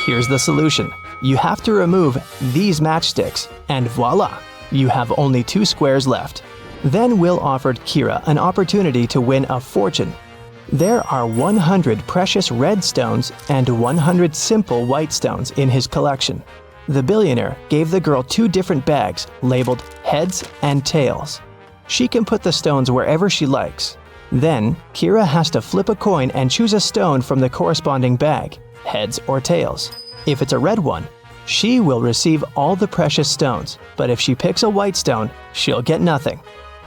Here's the solution. You have to remove these matchsticks, and voila! You have only 2 squares left. Then Will offered Kira an opportunity to win a fortune. There are 100 precious red stones and 100 simple white stones in his collection. The billionaire gave the girl 2 different bags labeled heads and tails. She can put the stones wherever she likes. Then, Kira has to flip a coin and choose a stone from the corresponding bag, heads or tails. If it's a red one, she will receive all the precious stones, but if she picks a white stone, she'll get nothing.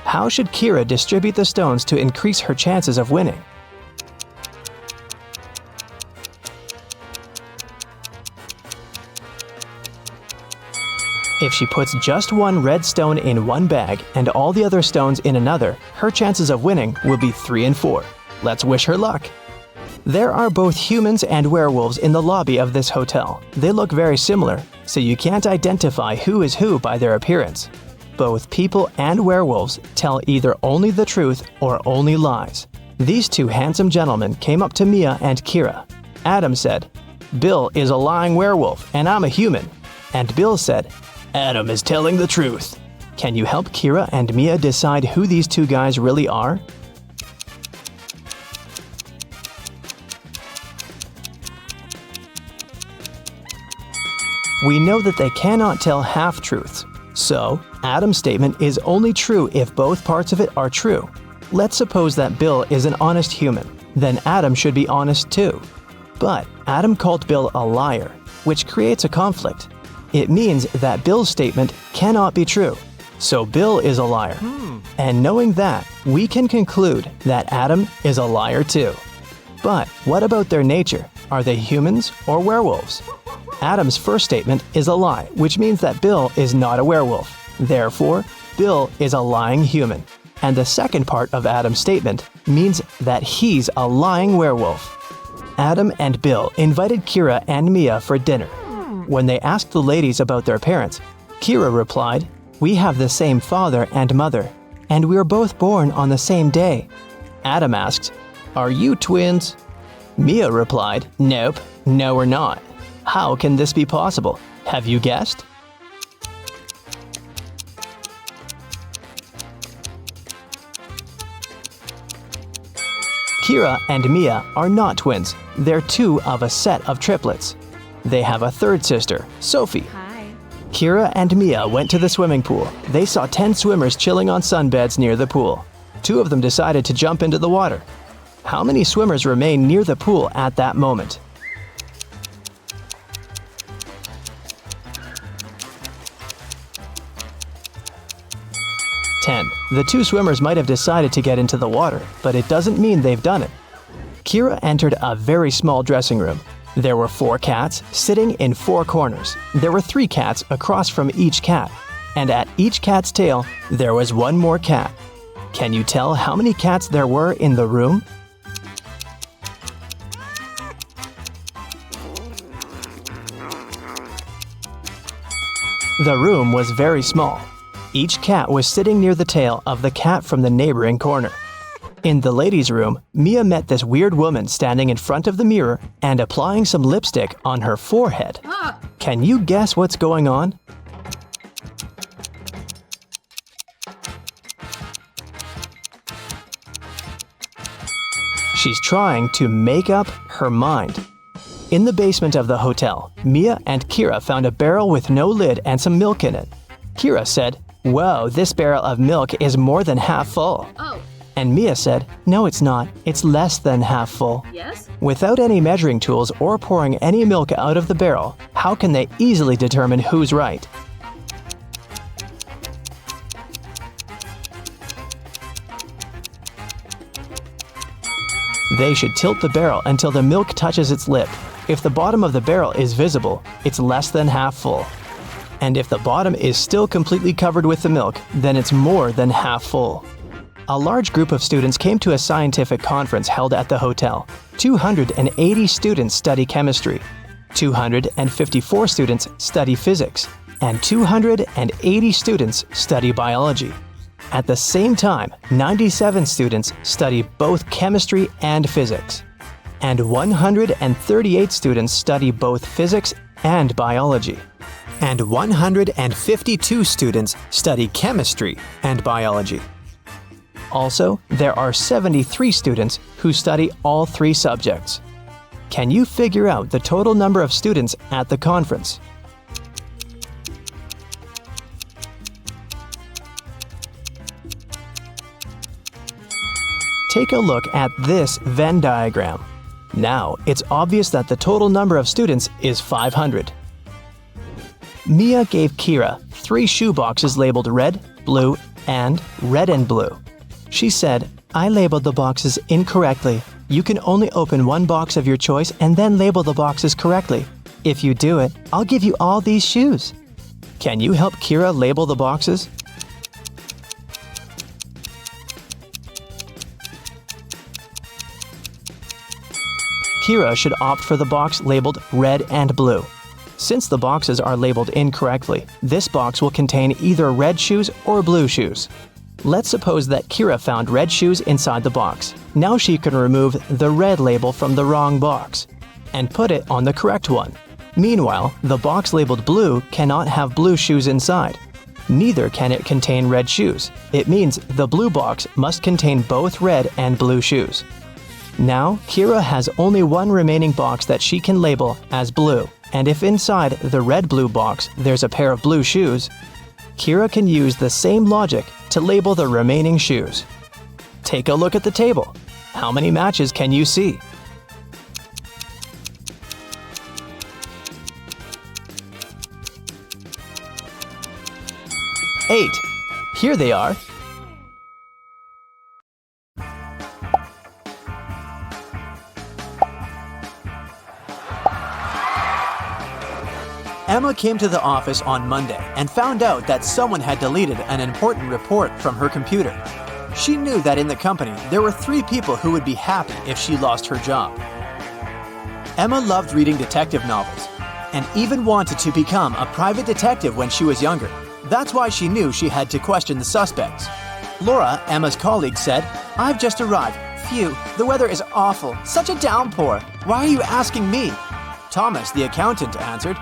How should Kira distribute the stones to increase her chances of winning? If she puts just 1 red stone in one bag and all the other stones in another, her chances of winning will be 3 and 4. Let's wish her luck. There are both humans and werewolves in the lobby of this hotel. They look very similar, so you can't identify who is who by their appearance. Both people and werewolves tell either only the truth or only lies. These 2 handsome gentlemen came up to Mia and Kira. Adam said, "Bill is a lying werewolf and I'm a human." And Bill said, "Adam is telling the truth." Can you help Kira and Mia decide who these 2 guys really are? We know that they cannot tell half-truths. So, Adam's statement is only true if both parts of it are true. Let's suppose that Bill is an honest human. Then Adam should be honest too. But Adam called Bill a liar, which creates a conflict. It means that Bill's statement cannot be true. So Bill is a liar. And knowing that, we can conclude that Adam is a liar too. But what about their nature? Are they humans or werewolves? Adam's first statement is a lie, which means that Bill is not a werewolf. Therefore, Bill is a lying human. And the second part of Adam's statement means that he's a lying werewolf. Adam and Bill invited Kira and Mia for dinner. When they asked the ladies about their parents, Kira replied, "We have the same father and mother, and we were both born on the same day." Adam asks, "Are you twins?" Mia replied, "Nope, no we're not. How can this be possible? Have you guessed?" Kira and Mia are not twins. They're two of a set of triplets. They have a third sister, Sophie. Hi. Kira and Mia went to the swimming pool. They saw 10 swimmers chilling on sunbeds near the pool. 2 of them decided to jump into the water. How many swimmers remained near the pool at that moment? The 2 swimmers might have decided to get into the water, but it doesn't mean they've done it. Kira entered a very small dressing room. There were 4 cats sitting in 4 corners. There were 3 cats across from each cat, and at each cat's tail, there was 1 more cat. Can you tell how many cats there were in the room? The room was very small. Each cat was sitting near the tail of the cat from the neighboring corner. In the ladies' room, Mia met this weird woman standing in front of the mirror and applying some lipstick on her forehead. Can you guess what's going on? She's trying to make up her mind. In the basement of the hotel, Mia and Kira found a barrel with no lid and some milk in it. Kira said, "Whoa, this barrel of milk is more than half full." Oh. And Mia said, "No, it's not. It's less than half full." Yes? Without any measuring tools or pouring any milk out of the barrel, how can they easily determine who's right? They should tilt the barrel until the milk touches its lip. If the bottom of the barrel is visible, it's less than half full. And if the bottom is still completely covered with the milk, then it's more than half full. A large group of students came to a scientific conference held at the hotel. 280 students study chemistry, 254 students study physics, and 280 students study biology. At the same time, 97 students study both chemistry and physics, and 138 students study both physics and biology. And 152 students study chemistry and biology. Also, there are 73 students who study all 3 subjects. Can you figure out the total number of students at the conference? Take a look at this Venn diagram. Now, it's obvious that the total number of students is 500. Mia gave Kira 3 shoe boxes labeled red, blue, and red and blue. She said, "I labeled the boxes incorrectly. You can only open 1 box of your choice and then label the boxes correctly. If you do it, I'll give you all these shoes." Can you help Kira label the boxes? Kira should opt for the box labeled red and blue. Since the boxes are labeled incorrectly, this box will contain either red shoes or blue shoes. Let's suppose that Kira found red shoes inside the box. Now she can remove the red label from the wrong box and put it on the correct one. Meanwhile, the box labeled blue cannot have blue shoes inside. Neither can it contain red shoes. It means the blue box must contain both red and blue shoes. Now, Kira has only 1 remaining box that she can label as blue, and if inside the red-blue box there's a pair of blue shoes, Kira can use the same logic to label the remaining shoes. Take a look at the table. How many matches can you see? 8. Here they are. Emma came to the office on Monday and found out that someone had deleted an important report from her computer. She knew that in the company there were 3 people who would be happy if she lost her job. Emma loved reading detective novels and even wanted to become a private detective when she was younger. That's why she knew she had to question the suspects. Laura, Emma's colleague, said, "I've just arrived. Phew, the weather is awful. Such a downpour. Why are you asking me?" Thomas, the accountant, answered,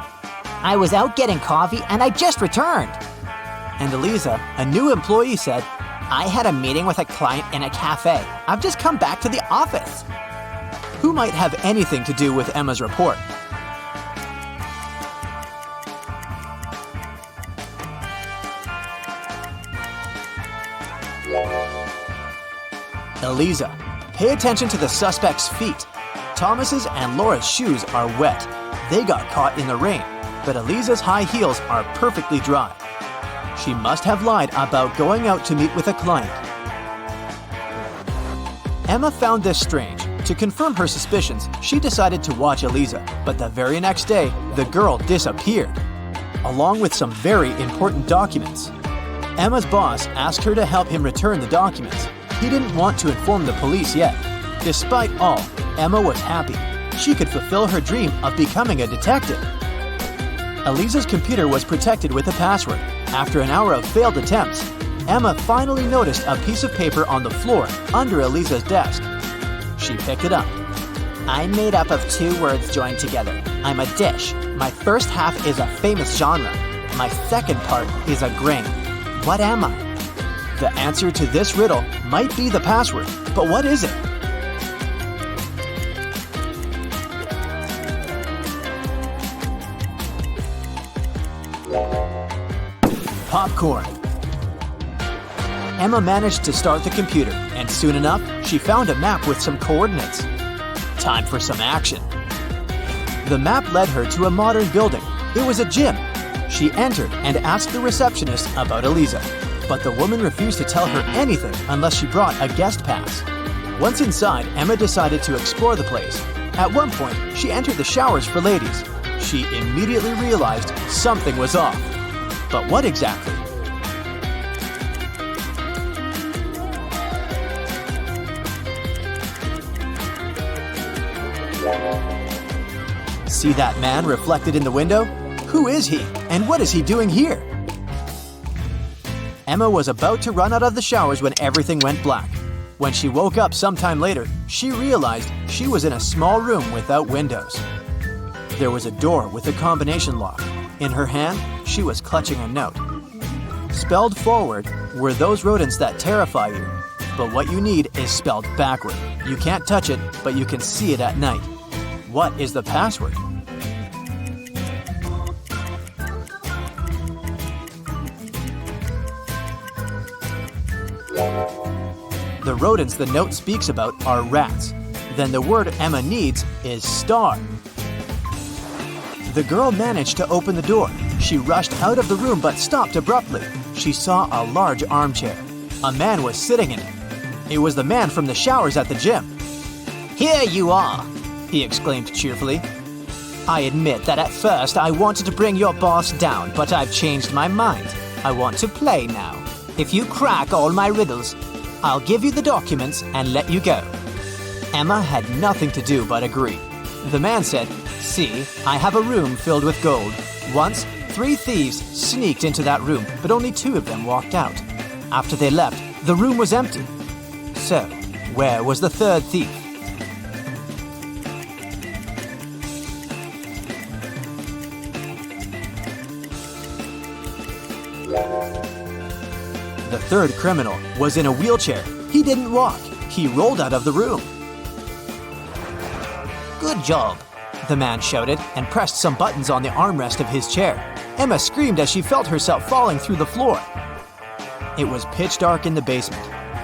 "I was out getting coffee and I just returned." And Eliza, a new employee, said, "I had a meeting with a client in a cafe. I've just come back to the office." Who might have anything to do with Emma's report? Eliza. Pay attention to the suspect's feet. Thomas's and Laura's shoes are wet. They got caught in the rain, but Eliza's high heels are perfectly dry. She must have lied about going out to meet with a client. Emma found this strange. To confirm her suspicions, she decided to watch Eliza, but the very next day, the girl disappeared, along with some very important documents. Emma's boss asked her to help him return the documents. He didn't want to inform the police yet. Despite all, Emma was happy. She could fulfill her dream of becoming a detective. Eliza's computer was protected with a password. After an hour of failed attempts, Emma finally noticed a piece of paper on the floor under Eliza's desk. She picked it up. "I'm made up of 2 words joined together. I'm a dish. My first half is a famous genre. My second part is a grain. What am I?" The answer to this riddle might be the password, but what is it? Popcorn. Emma managed to start the computer, and soon enough, she found a map with some coordinates. Time for some action. The map led her to a modern building. It was a gym. She entered and asked the receptionist about Eliza, but the woman refused to tell her anything unless she brought a guest pass. Once inside, Emma decided to explore the place. At one point, she entered the showers for ladies. She immediately realized something was off. But what exactly? See that man reflected in the window? Who is he, and what is he doing here? Emma was about to run out of the showers when everything went black. When she woke up sometime later, she realized she was in a small room without windows. There was a door with a combination lock. In her hand, she was clutching a note. Spelled forward were those rodents that terrify you. But what you need is spelled backward. You can't touch it, but you can see it at night. What is the password? The rodents the note speaks about are rats. Then the word Emma needs is star. The girl managed to open the door. She rushed out of the room but stopped abruptly. She saw a large armchair. A man was sitting in it. It was the man from the showers at the gym. "Here you are," he exclaimed cheerfully. "I admit that at first I wanted to bring your boss down, but I've changed my mind. I want to play now. If you crack all my riddles, I'll give you the documents and let you go." Emma had nothing to do but agree. The man said, "See, I have a room filled with gold. Once, 3 thieves sneaked into that room, but only 2 of them walked out. After they left, the room was empty. So, where was the 3rd thief?" The 3rd criminal was in a wheelchair. He didn't walk. He rolled out of the room. "Good job," the man shouted and pressed some buttons on the armrest of his chair. Emma screamed as she felt herself falling through the floor. It was pitch dark in the basement.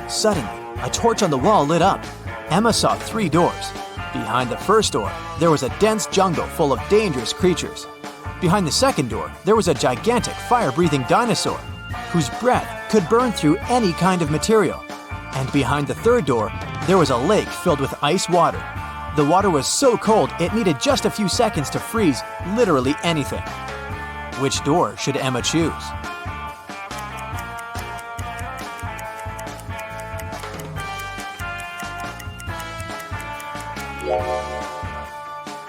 Suddenly, a torch on the wall lit up. Emma saw 3 doors. Behind the first door, there was a dense jungle full of dangerous creatures. Behind the second door, there was a gigantic fire-breathing dinosaur whose breath could burn through any kind of material. And behind the third door, there was a lake filled with ice water. The water was so cold it needed just a few seconds to freeze literally anything. Which door should Emma choose?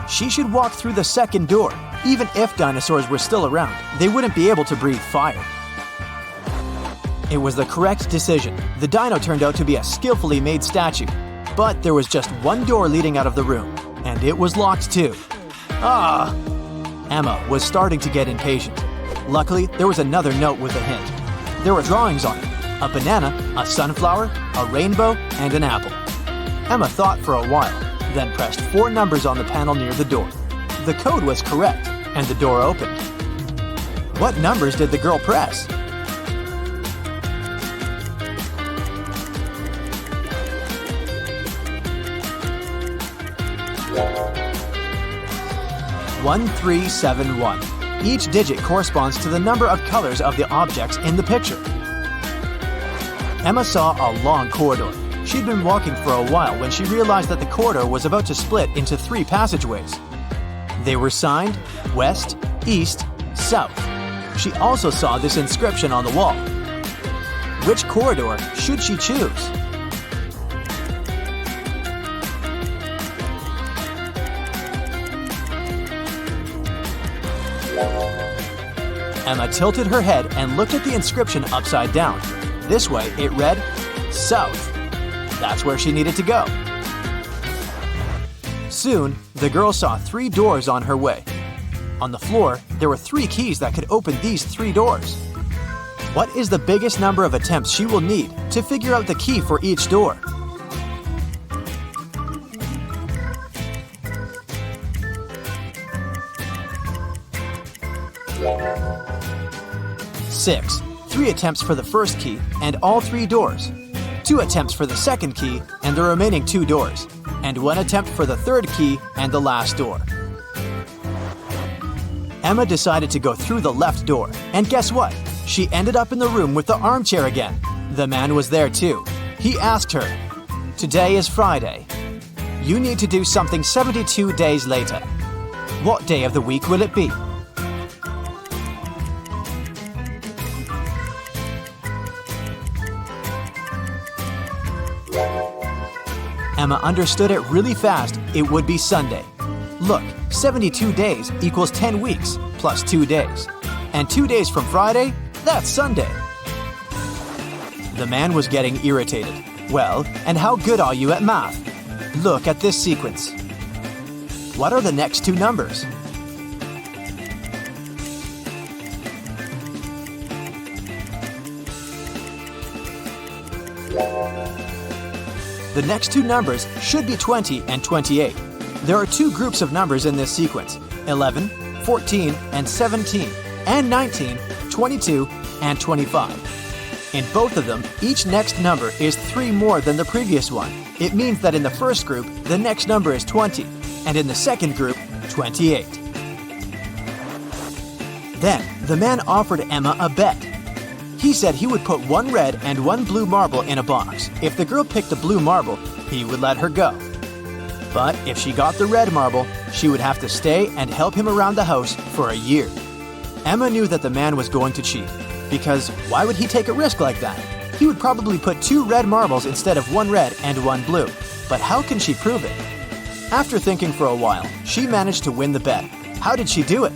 She should walk through the second door. Even if dinosaurs were still around, they wouldn't be able to breathe fire. It was the correct decision. The dino turned out to be a skillfully made statue. But there was just one door leading out of the room, and it was locked too. Ah! Emma was starting to get impatient. Luckily, there was another note with a hint. There were drawings on it: a banana, a sunflower, a rainbow, and an apple. Emma thought for a while, then pressed 4 numbers on the panel near the door. The code was correct, and the door opened. What numbers did the girl press? One, 3, 7, 1. Each digit corresponds to the number of colors of the objects in the picture. Emma saw a long corridor. She'd been walking for a while when she realized that the corridor was about to split into 3 passageways. They were signed West, East, South. She also saw this inscription on the wall. Which corridor should she choose? Emma tilted her head and looked at the inscription upside down. This way, it read, South. That's where she needed to go. Soon, the girl saw 3 doors on her way. On the floor, there were 3 keys that could open these 3 doors. What is the biggest number of attempts she will need to figure out the key for each door? Six. 3 attempts for the first key and all 3 doors. 2 attempts for the second key and the remaining 2 doors. And 1 attempt for the third key and the last door. Emma decided to go through the left door, and guess what? She ended up in the room with the armchair again. The man was there too. He asked her, "Today is Friday. You need to do something 72 days later. What day of the week will it be?" Emma understood it really fast. It would be Sunday. Look, 72 days equals 10 weeks plus 2 days. And 2 days from Friday, that's Sunday. The man was getting irritated. "Well, and how good are you at math? Look at this sequence. What are the next 2 numbers?" The next 2 numbers should be 20 and 28. There are 2 groups of numbers in this sequence: 11, 14, and 17, and 19, 22, and 25. In both of them, each next number is 3 more than the previous one. It means that in the first group, the next number is 20, and in the second group, 28. Then, the man offered Emma a bet. He said he would put 1 red and 1 blue marble in a box. If the girl picked the blue marble, he would let her go. But if she got the red marble, she would have to stay and help him around the house for a year. Emma knew that the man was going to cheat, because why would he take a risk like that? He would probably put 2 red marbles instead of 1 red and 1 blue. But how can she prove it? After thinking for a while, she managed to win the bet. How did she do it?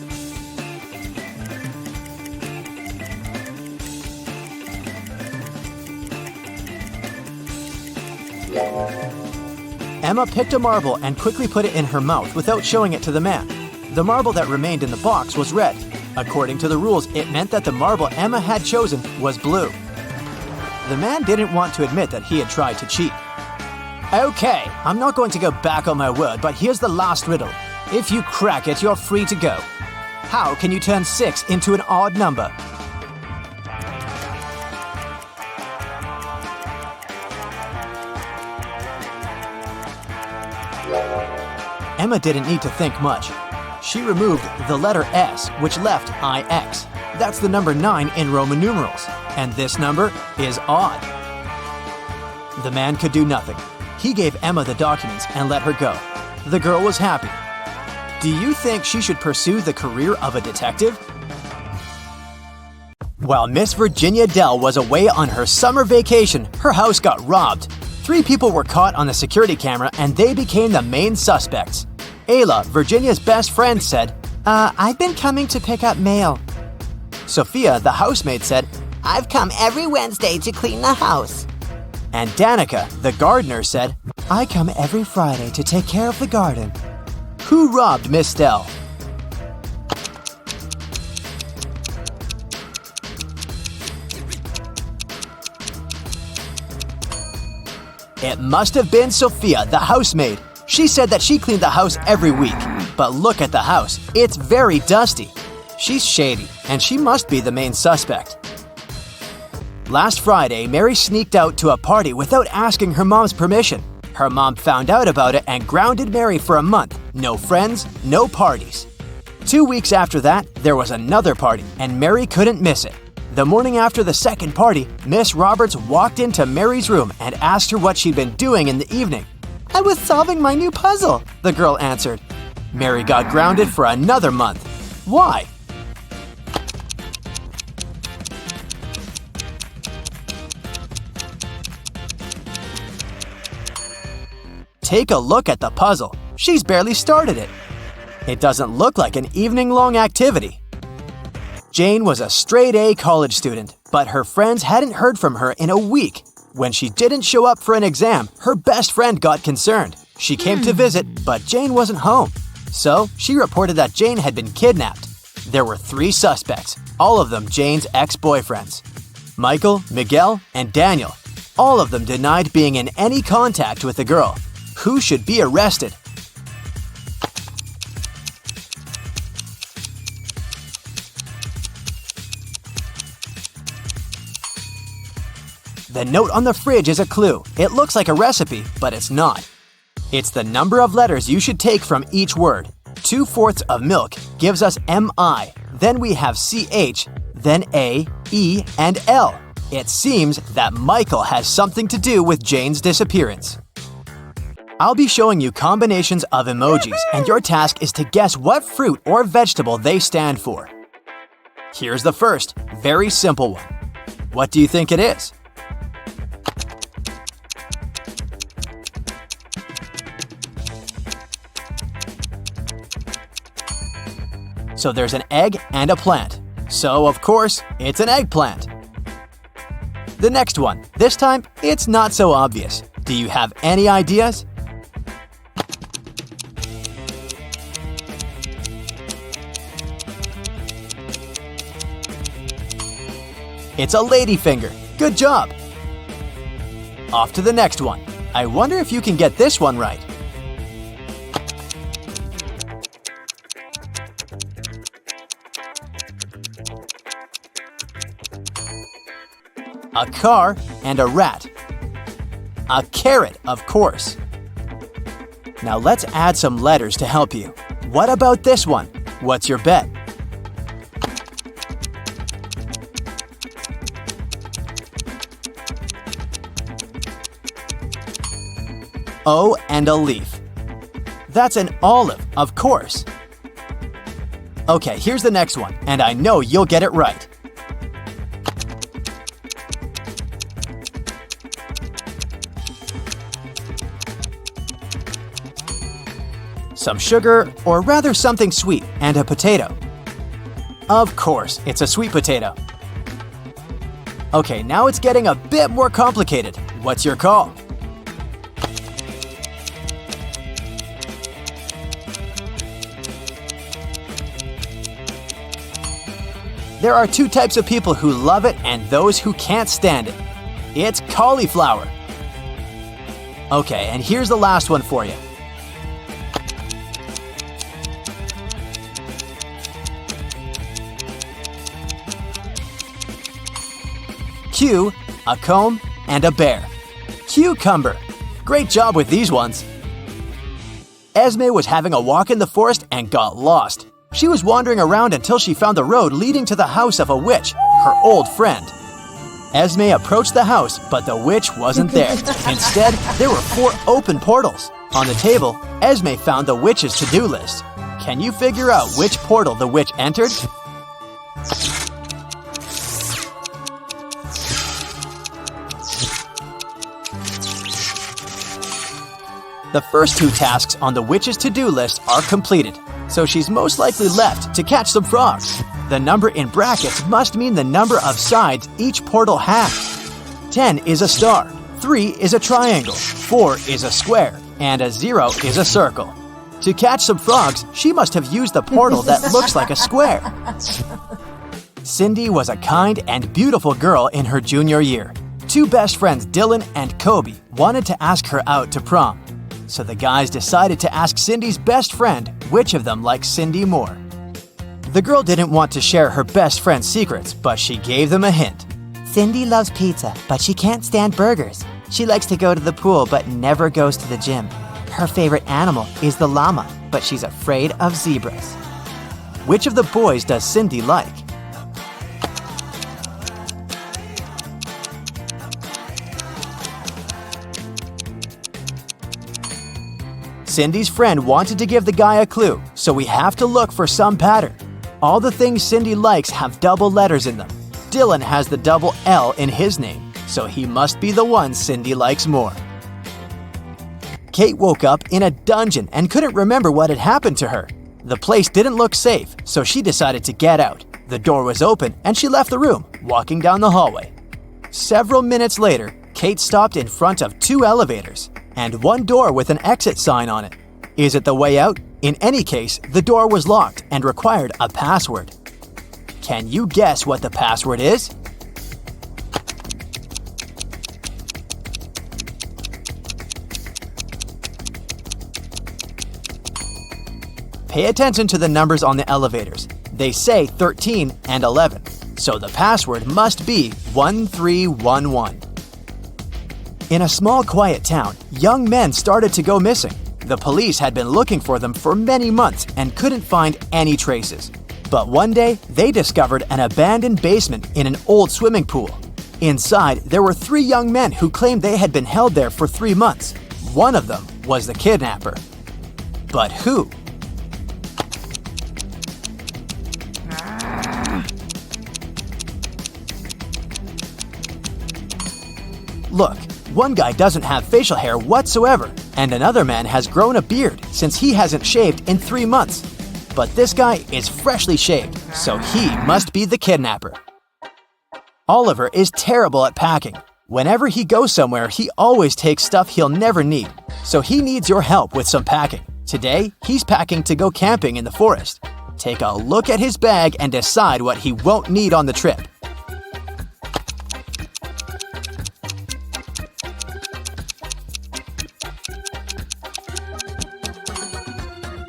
Emma picked a marble and quickly put it in her mouth without showing it to the man. The marble that remained in the box was red. According to the rules, it meant that the marble Emma had chosen was blue. The man didn't want to admit that he had tried to cheat. "Okay, I'm not going to go back on my word, but here's the last riddle. If you crack it, you're free to go. How can you turn 6 into an odd number?" Emma didn't need to think much. She removed the letter S, which left IX. That's the number 9 in Roman numerals, and this number is odd. The man could do nothing. He gave Emma the documents and let her go. The girl was happy. Do you think she should pursue the career of a detective? While Miss Virginia Dell was away on her summer vacation, her house got robbed. 3 people were caught on the security camera and they became the main suspects. Ayla, Virginia's best friend, said, I've been coming to pick up mail. Sophia, the housemaid, said, I've come every Wednesday to clean the house. And Danica, the gardener, said, I come every Friday to take care of the garden. Who robbed Miss Dell? It must have been Sophia, the housemaid. She said that she cleaned the house every week. But look at the house. It's very dusty. She's shady, and she must be the main suspect. Last Friday, Mary sneaked out to a party without asking her mom's permission. Her mom found out about it and grounded Mary for a month. No friends, no parties. 2 weeks after that, there was another party, and Mary couldn't miss it. The morning after the second party, Miss Roberts walked into Mary's room and asked her what she'd been doing in the evening. I was solving my new puzzle, the girl answered. Mary got grounded for another month. Why? Take a look at the puzzle. She's barely started it. It doesn't look like an evening-long activity. Jane was a straight-A college student, but her friends hadn't heard from her in a week. When she didn't show up for an exam, her best friend got concerned. She came to visit, but Jane wasn't home. So, she reported that Jane had been kidnapped. There were 3 suspects, all of them Jane's ex-boyfriends. Michael, Miguel, and Daniel. All of them denied being in any contact with the girl. Who should be arrested? The note on the fridge is a clue. It looks like a recipe, but it's not. It's the number of letters you should take from each word. 2/4 of milk gives us MI. Then we have CH, then A, E, and L. It seems that Michael has something to do with Jane's disappearance. I'll be showing you combinations of emojis, and your task is to guess what fruit or vegetable they stand for. Here's the first, very simple one. What do you think it is? So there's an egg and a plant. So, of course, it's an eggplant. The next one. This time, it's not so obvious. Do you have any ideas? It's a ladyfinger. Good job! Off to the next one. I wonder if you can get this one right. A car and a rat. A carrot, of course. Now let's add some letters to help you. What about this one? What's your bet? O and a leaf. That's an olive, of course. Okay, here's the next one, and I know you'll get it right. Some sugar, or rather something sweet, and a potato. Of course, it's a sweet potato. Okay, now it's getting a bit more complicated. What's your call? There are 2 types of people who love it and those who can't stand it. It's cauliflower. Okay, and here's the last one for you. Q, a comb, and a bear. Cucumber. Great job with these ones. Esme was having a walk in the forest and got lost. She was wandering around until she found the road leading to the house of a witch, her old friend. Esme approached the house, but the witch wasn't there. Instead, there were 4 open portals. On the table, Esme found the witch's to-do list. Can you figure out which portal the witch entered? The first 2 tasks on the witch's to-do list are completed, so she's most likely left to catch some frogs. The number in brackets must mean the number of sides each portal has. 10 is a star, 3 is a triangle, 4 is a square, and a 0 is a circle. To catch some frogs, she must have used the portal that looks like a square. Cindy was a kind and beautiful girl in her junior year. 2 best friends, Dylan and Kobe, wanted to ask her out to prom. So the guys decided to ask Cindy's best friend which of them likes Cindy more. The girl didn't want to share her best friend's secrets, but she gave them a hint. Cindy loves pizza, but she can't stand burgers. She likes to go to the pool, but never goes to the gym. Her favorite animal is the llama, but she's afraid of zebras. Which of the boys does Cindy like? Cindy's friend wanted to give the guy a clue, so we have to look for some pattern. All the things Cindy likes have double letters in them. Dylan has the double L in his name, so he must be the one Cindy likes more. Kate woke up in a dungeon and couldn't remember what had happened to her. The place didn't look safe, so she decided to get out. The door was open and she left the room, walking down the hallway. Several minutes later, Kate stopped in front of 2 elevators and 1 door with an exit sign on it. Is it the way out? In any case, the door was locked and required a password. Can you guess what the password is? Pay attention to the numbers on the elevators. They say 13 and 11, so the password must be 1311. In a small, quiet town, young men started to go missing. The police had been looking for them for many months and couldn't find any traces. But one day, they discovered an abandoned basement in an old swimming pool. Inside, there were 3 young men who claimed they had been held there for 3 months. One of them was the kidnapper. But who? Look, one guy doesn't have facial hair whatsoever, and another man has grown a beard since he hasn't shaved in 3 months. But this guy is freshly shaved, so he must be the kidnapper. Oliver is terrible at packing. Whenever he goes somewhere, he always takes stuff he'll never need, so he needs your help with some packing. Today, he's packing to go camping in the forest. Take a look at his bag and decide what he won't need on the trip.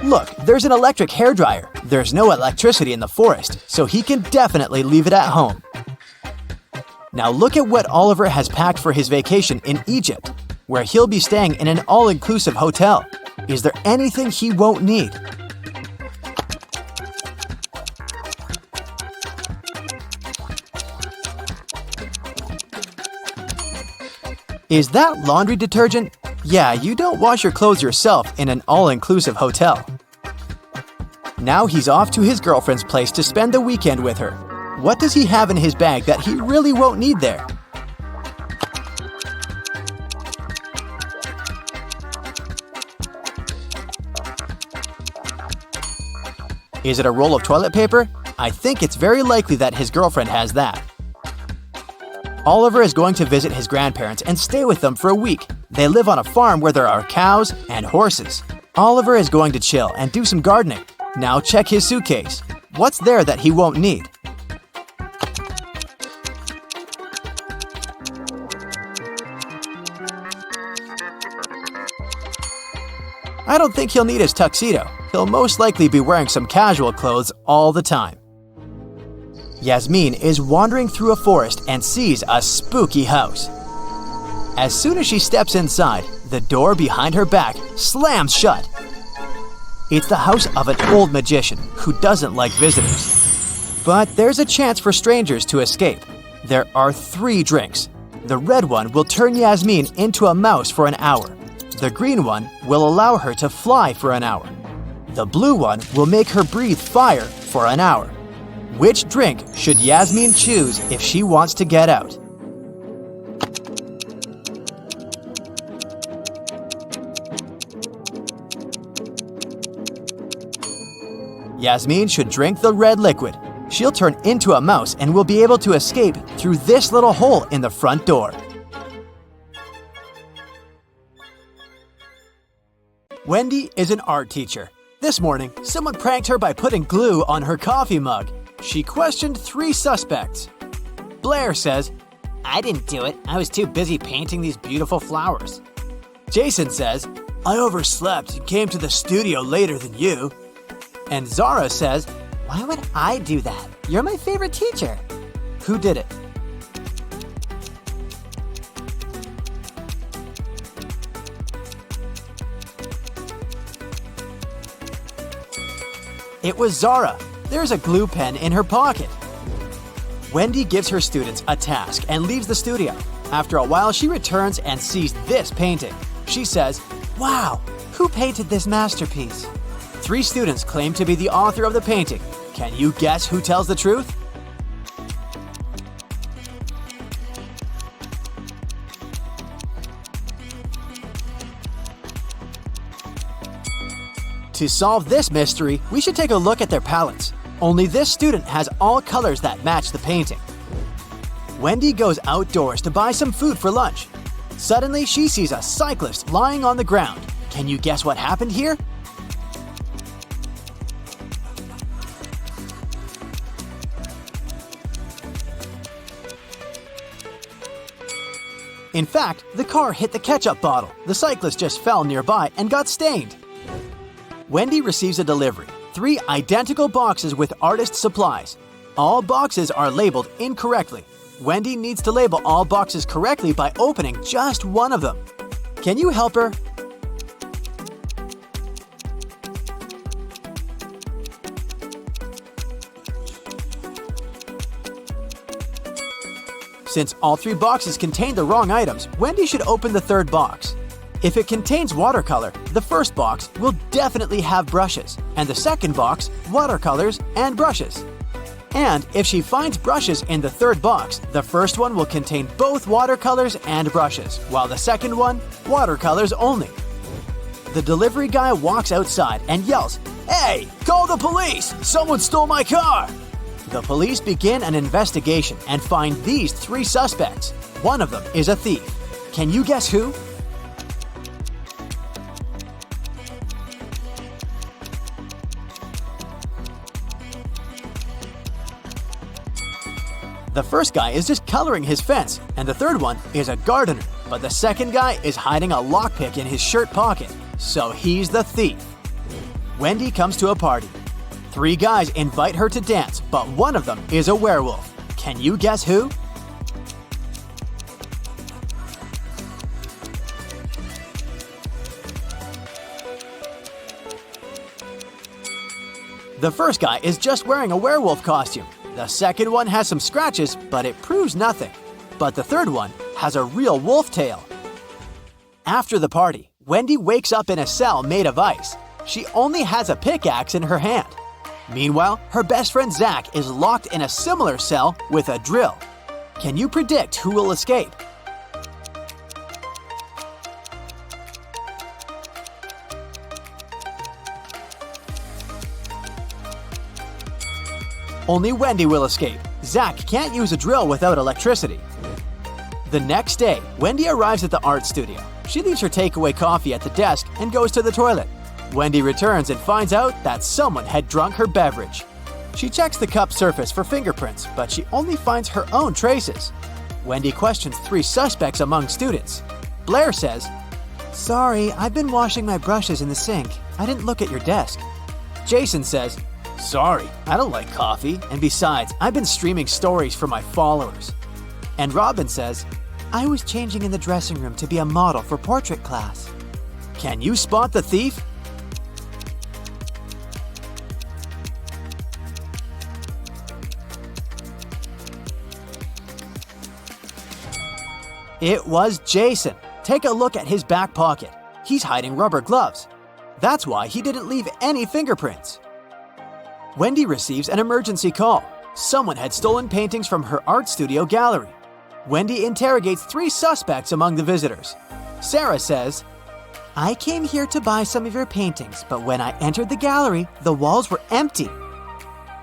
Look, there's an electric hairdryer. There's no electricity in the forest, so he can definitely leave it at home. Now look at what Oliver has packed for his vacation in Egypt, where he'll be staying in an all-inclusive hotel. Is there anything he won't need? Is that laundry detergent? Yeah, you don't wash your clothes yourself in an all-inclusive hotel. Now he's off to his girlfriend's place to spend the weekend with her. What does he have in his bag that he really won't need there? Is it a roll of toilet paper? I think it's very likely that his girlfriend has that. Oliver is going to visit his grandparents and stay with them for a week. They live on a farm where there are cows and horses. Oliver is going to chill and do some gardening. Now check his suitcase. What's there that he won't need? I don't think he'll need his tuxedo. He'll most likely be wearing some casual clothes all the time. Yasmin is wandering through a forest and sees a spooky house. As soon as she steps inside, the door behind her back slams shut. It's the house of an old magician who doesn't like visitors. But there's a chance for strangers to escape. There are 3 drinks. The red one will turn Yasmin into a mouse for an hour. The green one will allow her to fly for an hour. The blue one will make her breathe fire for an hour. Which drink should Yasmin choose if she wants to get out? Yasmin should drink the red liquid. She'll turn into a mouse and will be able to escape through this little hole in the front door. Wendy is an art teacher. This morning, someone pranked her by putting glue on her coffee mug. She questioned 3 suspects. Blair says, I didn't do it. I was too busy painting these beautiful flowers. Jason says, I overslept and came to the studio later than you. And Zara says, Why would I do that? You're my favorite teacher. who did it? It was Zara. There's a glue pen in her pocket. Wendy gives her students a task and leaves the studio. After a while, she returns and sees this painting. She says, Wow, who painted this masterpiece? 3 students claim to be the author of the painting. Can you guess who tells the truth? To solve this mystery, we should take a look at their palettes. Only this student has all colors that match the painting. Wendy goes outdoors to buy some food for lunch. Suddenly, she sees a cyclist lying on the ground. Can you guess what happened here? In fact, the car hit the ketchup bottle. The cyclist just fell nearby and got stained. Wendy receives a delivery. 3 identical boxes with artist supplies. All boxes are labeled incorrectly. Wendy needs to label all boxes correctly by opening just one of them. Can you help her? Since all 3 boxes contain the wrong items, Wendy should open the 3rd box. If it contains watercolor, the first box will definitely have brushes, and the second box, watercolors and brushes. And if she finds brushes in the 3rd box, the first one will contain both watercolors and brushes, while the second one, watercolors only. The delivery guy walks outside and yells, "Hey, call the police! Someone stole my car!" The police begin an investigation and find these 3 suspects. One of them is a thief. Can you guess who? The first guy is just coloring his fence, and the 3rd one is a gardener. But the second guy is hiding a lockpick in his shirt pocket, so he's the thief. Wendy comes to a party. 3 guys invite her to dance, but one of them is a werewolf. Can you guess who? The first guy is just wearing a werewolf costume. The second one has some scratches, but it proves nothing. But the 3rd one has a real wolf tail. After the party, Wendy wakes up in a cell made of ice. She only has a pickaxe in her hand. Meanwhile, her best friend Zach is locked in a similar cell with a drill. Can you predict who will escape? Only Wendy will escape. Zach can't use a drill without electricity. The next day, Wendy arrives at the art studio. She leaves her takeaway coffee at the desk and goes to the toilet. Wendy returns and finds out that someone had drunk her beverage. She checks the cup surface for fingerprints, but she only finds her own traces. Wendy questions 3 suspects among students. Blair says, Sorry, I've been washing my brushes in the sink. I didn't look at your desk. Jason says, Sorry, I don't like coffee, and besides, I've been streaming stories for my followers. And Robin says, I was changing in the dressing room to be a model for portrait class. Can you spot the thief? It was Jason. Take a look at his back pocket. He's hiding rubber gloves. That's why he didn't leave any fingerprints. Wendy receives an emergency call. Someone had stolen paintings from her art studio gallery. Wendy interrogates 3 suspects among the visitors. Sarah says, I came here to buy some of your paintings, but when I entered the gallery, the walls were empty.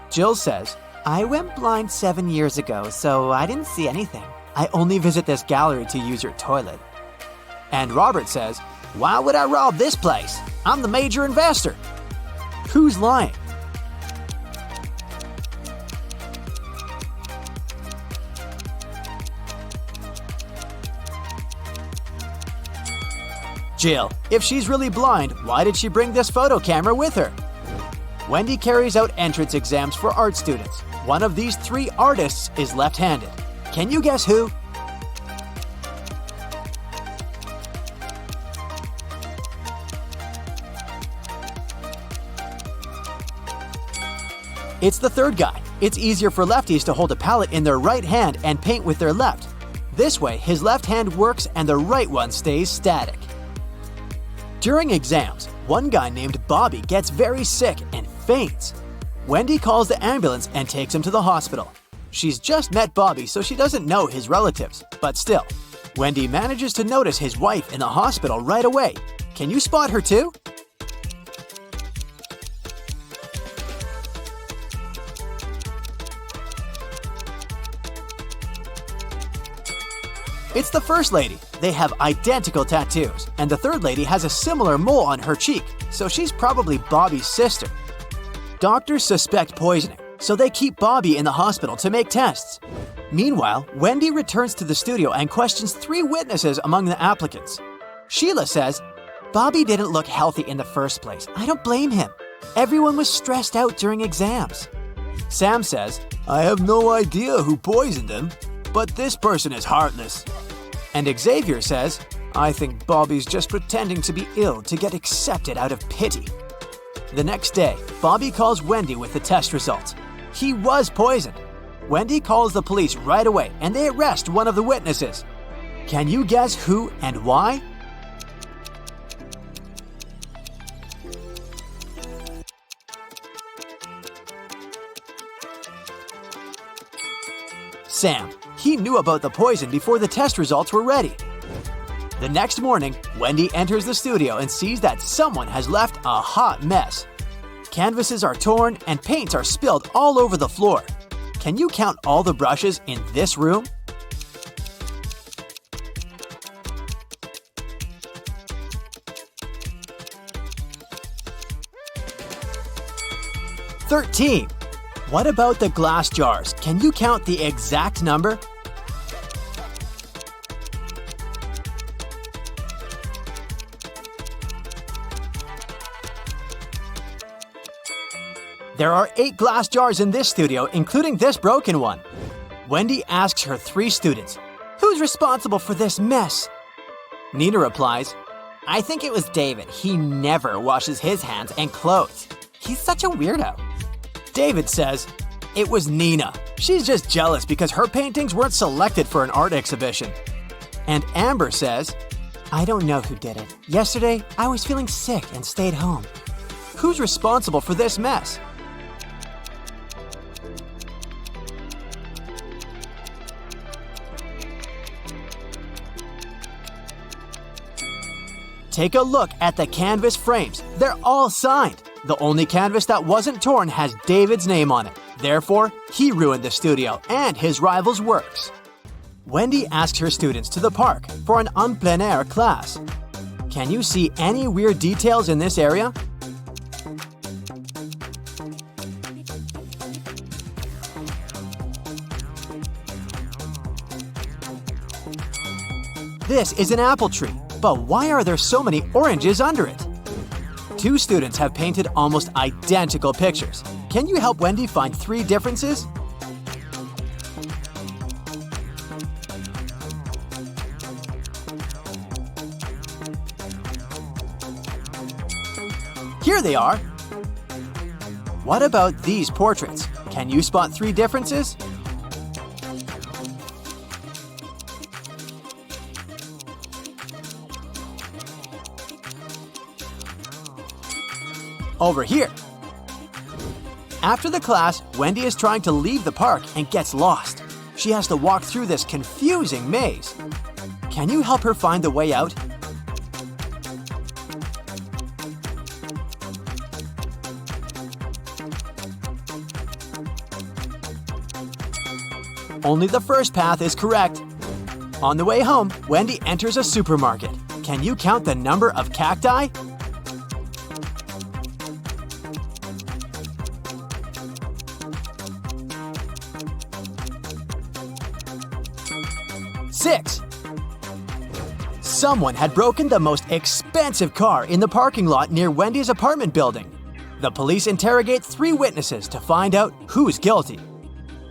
Jill says, I went blind 7 years ago, so I didn't see anything. I only visit this gallery to use your toilet. And Robert says, why would I rob this place? I'm the major investor. Who's lying? Jill, if she's really blind, why did she bring this photo camera with her? Wendy carries out entrance exams for art students. One of these 3 artists is left-handed. Can you guess who? It's the third guy. It's easier for lefties to hold a palette in their right hand and paint with their left. This way, his left hand works and the right one stays static. During exams, one guy named Bobby gets very sick and faints. Wendy calls the ambulance and takes him to the hospital. She's just met Bobby, so she doesn't know his relatives, but still, Wendy manages to notice his wife in the hospital right away. Can you spot her too? It's the first lady. They have identical tattoos, and the third lady has a similar mole on her cheek, so she's probably Bobby's sister. Doctors suspect poisoning, so they keep Bobby in the hospital to make tests. Meanwhile, Wendy returns to the studio and questions 3 witnesses among the applicants. Sheila says, Bobby didn't look healthy in the first place. I don't blame him. Everyone was stressed out during exams. Sam says, I have no idea who poisoned him, but this person is heartless. And Xavier says, I think Bobby's just pretending to be ill to get accepted out of pity. The next day, Bobby calls Wendy with the test results. He was poisoned. Wendy calls the police right away and they arrest one of the witnesses. Can you guess who and why? Sam. He knew about the poison before the test results were ready. The next morning, Wendy enters the studio and sees that someone has left a hot mess. Canvases are torn and paints are spilled all over the floor. Can you count all the brushes in this room? "13. What about the glass jars? Can you count the exact number? There are 8 glass jars in this studio, including this broken one. Wendy asks her 3 students, "Who's responsible for this mess?" Nina replies, I think it was David. He never washes his hands and clothes. He's such a weirdo. David says, "It was Nina. She's just jealous because her paintings weren't selected for an art exhibition." And Amber says, I don't know who did it. Yesterday, I was feeling sick and stayed home. "Who's responsible for this mess?" Take a look at the canvas frames. They're all signed. The only canvas that wasn't torn has David's name on it. Therefore, he ruined the studio and his rival's works. Wendy asks her students to the park for an en plein air class. Can you see any weird details in this area? This is an apple tree, but why are there so many oranges under it? 2 students have painted almost identical pictures. Can you help Wendy find 3 differences? Here they are. What about these portraits? Can you spot 3 differences? Over here. After the class, Wendy is trying to leave the park and gets lost. She has to walk through this confusing maze. Can you help her find the way out? Only the first path is correct. On the way home, Wendy enters a supermarket. Can you count the number of cacti? Six. Someone had broken the most expensive car in the parking lot near Wendy's apartment building. The police interrogate 3 witnesses to find out who's guilty.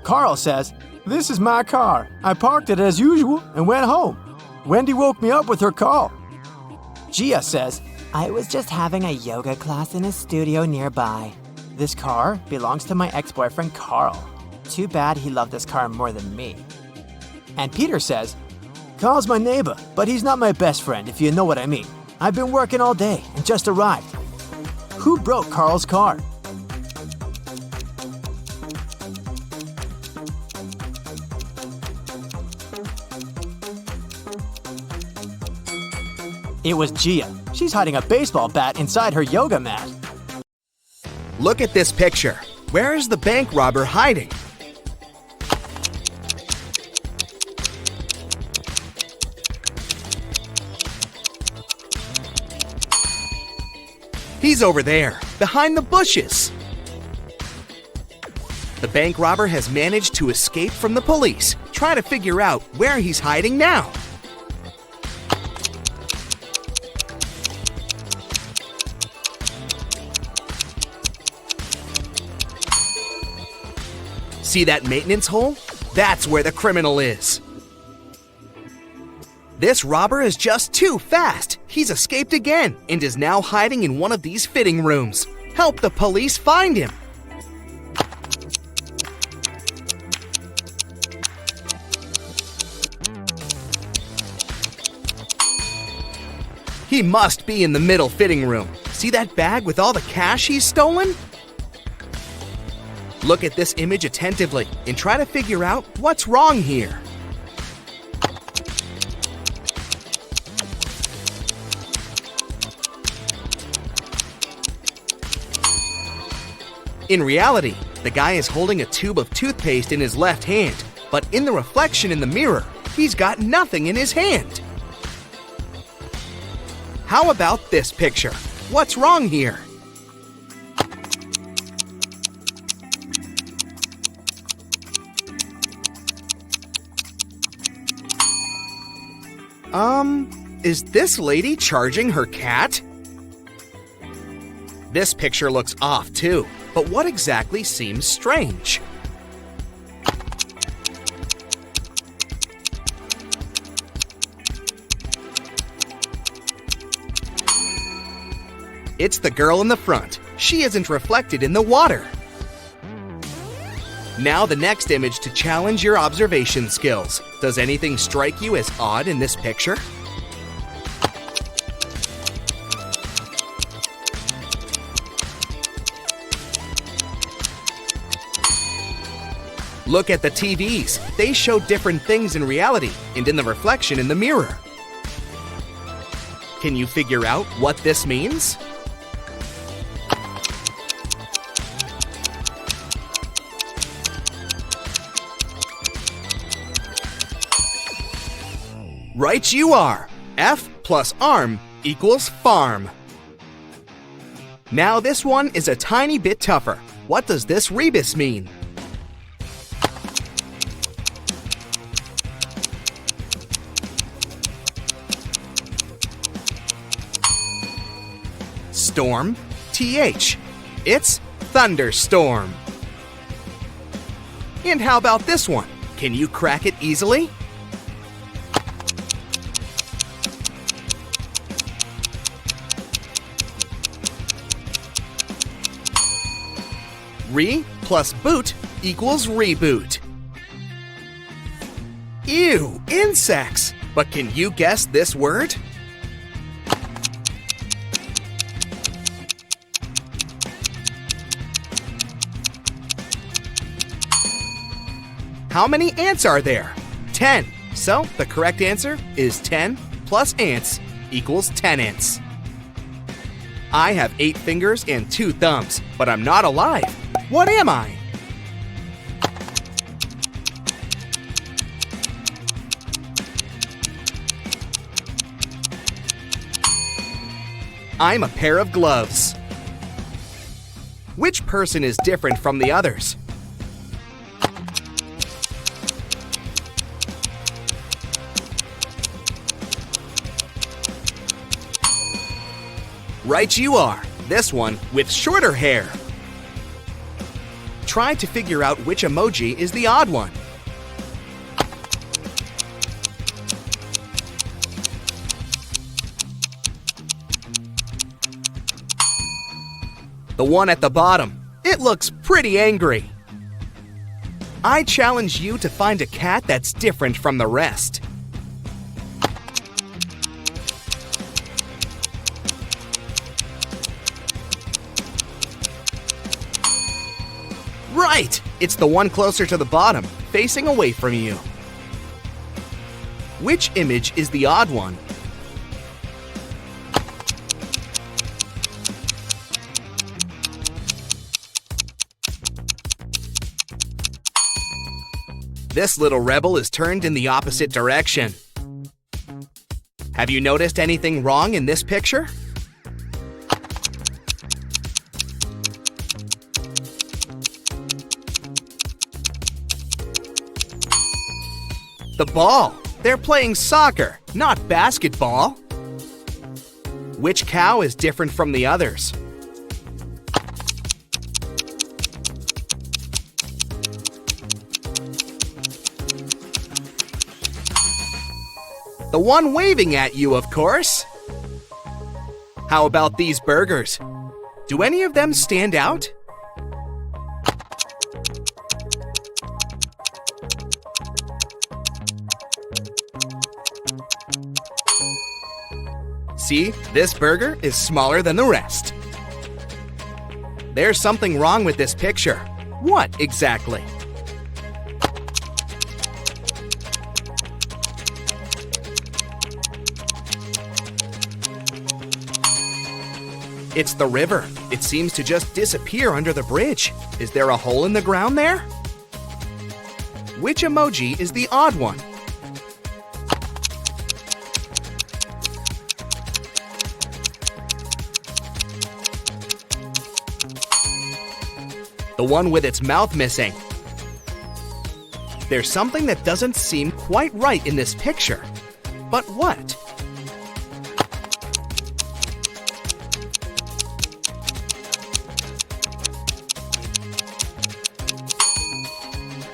Carl says, "This is my car. I parked it as usual and went home. Wendy woke me up with her call." Gia says, I was just having a yoga class in a studio nearby. "This car belongs to my ex-boyfriend Carl. Too bad he loved this car more than me." And Peter says, "Carl's my neighbor, but he's not my best friend, if you know what I mean. I've been working all day and just arrived." Who broke Carl's car? It was Gia. She's hiding a baseball bat inside her yoga mat. Look at this picture. Where is the bank robber hiding? He's over there, behind the bushes. The bank robber has managed to escape from the police. Try to figure out where he's hiding now. See that maintenance hole? That's where the criminal is. This robber is just too fast. He's escaped again and is now hiding in one of these fitting rooms. Help the police find him. He must be in the middle fitting room. See that bag with all the cash he's stolen? Look at this image attentively and try to figure out what's wrong here. In reality, the guy is holding a tube of toothpaste in his left hand, but in the reflection in the mirror, he's got nothing in his hand. How about this picture? What's wrong here? Is this lady charging her cat? This picture looks off too, but what exactly seems strange? It's the girl in the front. She isn't reflected in the water. Now the next image to challenge your observation skills. Does anything strike you as odd in this picture? Look at the TVs. They show different things in reality and in the reflection in the mirror. Can you figure out what this means? Right you are! F plus arm equals farm. Now this one is a tiny bit tougher. What does this rebus mean? Storm, TH. It's thunderstorm. And how about this one? Can you crack it easily? Re plus boot equals reboot. Ew, insects! But can you guess this word? How many ants are there? 10. So the correct answer is 10 plus ants equals 10 ants. I have 8 fingers and 2 thumbs, but I'm not alive. What am I? I'm a pair of gloves. Which person is different from the others? Right you are, this one with shorter hair. Try to figure out which emoji is the odd one. The one at the bottom. It looks pretty angry. I challenge you to find a cat that's different from the rest. Right! It's the one closer to the bottom, facing away from you. Which image is the odd one? This little rebel is turned in the opposite direction. Have you noticed anything wrong in this picture? The ball. They're playing soccer, not basketball. Which cow is different from the others? The one waving at you, of course. How about these burgers? Do any of them stand out? See, this burger is smaller than the rest. There's something wrong with this picture. What exactly? It's the river. It seems to just disappear under the bridge. Is there a hole in the ground there? Which emoji is the odd one? The one with its mouth missing. There's something that doesn't seem quite right in this picture. But what?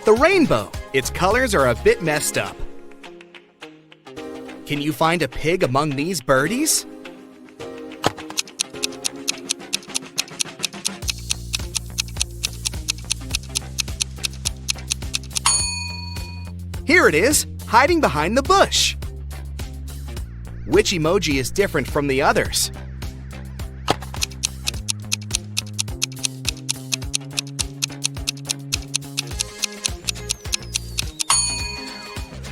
The rainbow. Its colors are a bit messed up. Can you find a pig among these birdies? Here it is, hiding behind the bush. Which emoji is different from the others?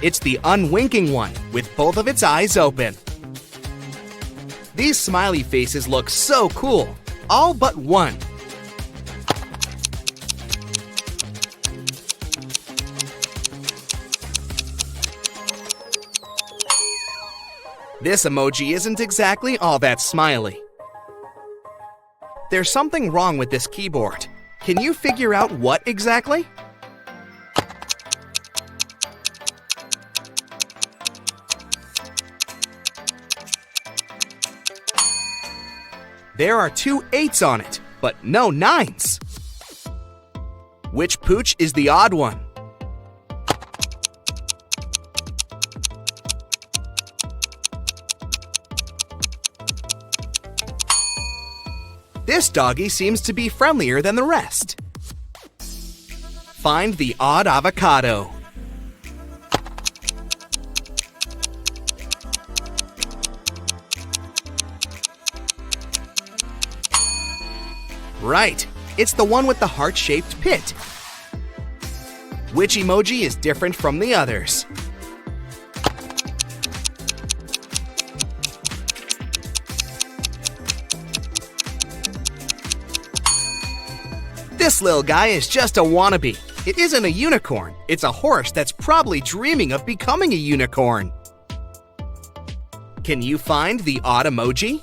It's the unwinking one, with both of its eyes open. These smiley faces look so cool, all but one. This emoji isn't exactly all that smiley. There's something wrong with this keyboard. Can you figure out what exactly? There are 2 8s on it, but no 9s. Which pooch is the odd one? This doggy seems to be friendlier than the rest. Find the odd avocado. Right, it's the one with the heart-shaped pit. Which emoji is different from the others? This little guy is just a wannabe. It isn't a unicorn. It's a horse that's probably dreaming of becoming a unicorn. Can you find the odd emoji?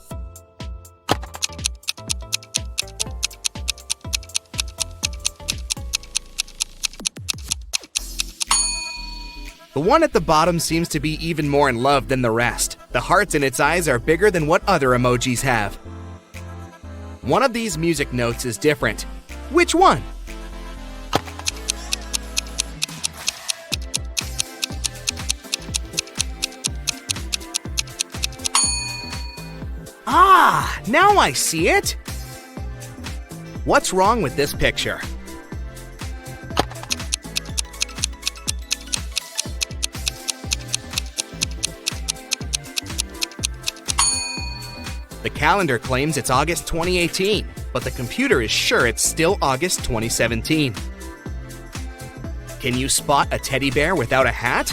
The one at the bottom seems to be even more in love than the rest. The hearts in its eyes are bigger than what other emojis have. One of these music notes is different. Which one? Ah, now I see it! What's wrong with this picture? The calendar claims it's August 2018, but the computer is sure it's still August 2017. Can you spot a teddy bear without a hat?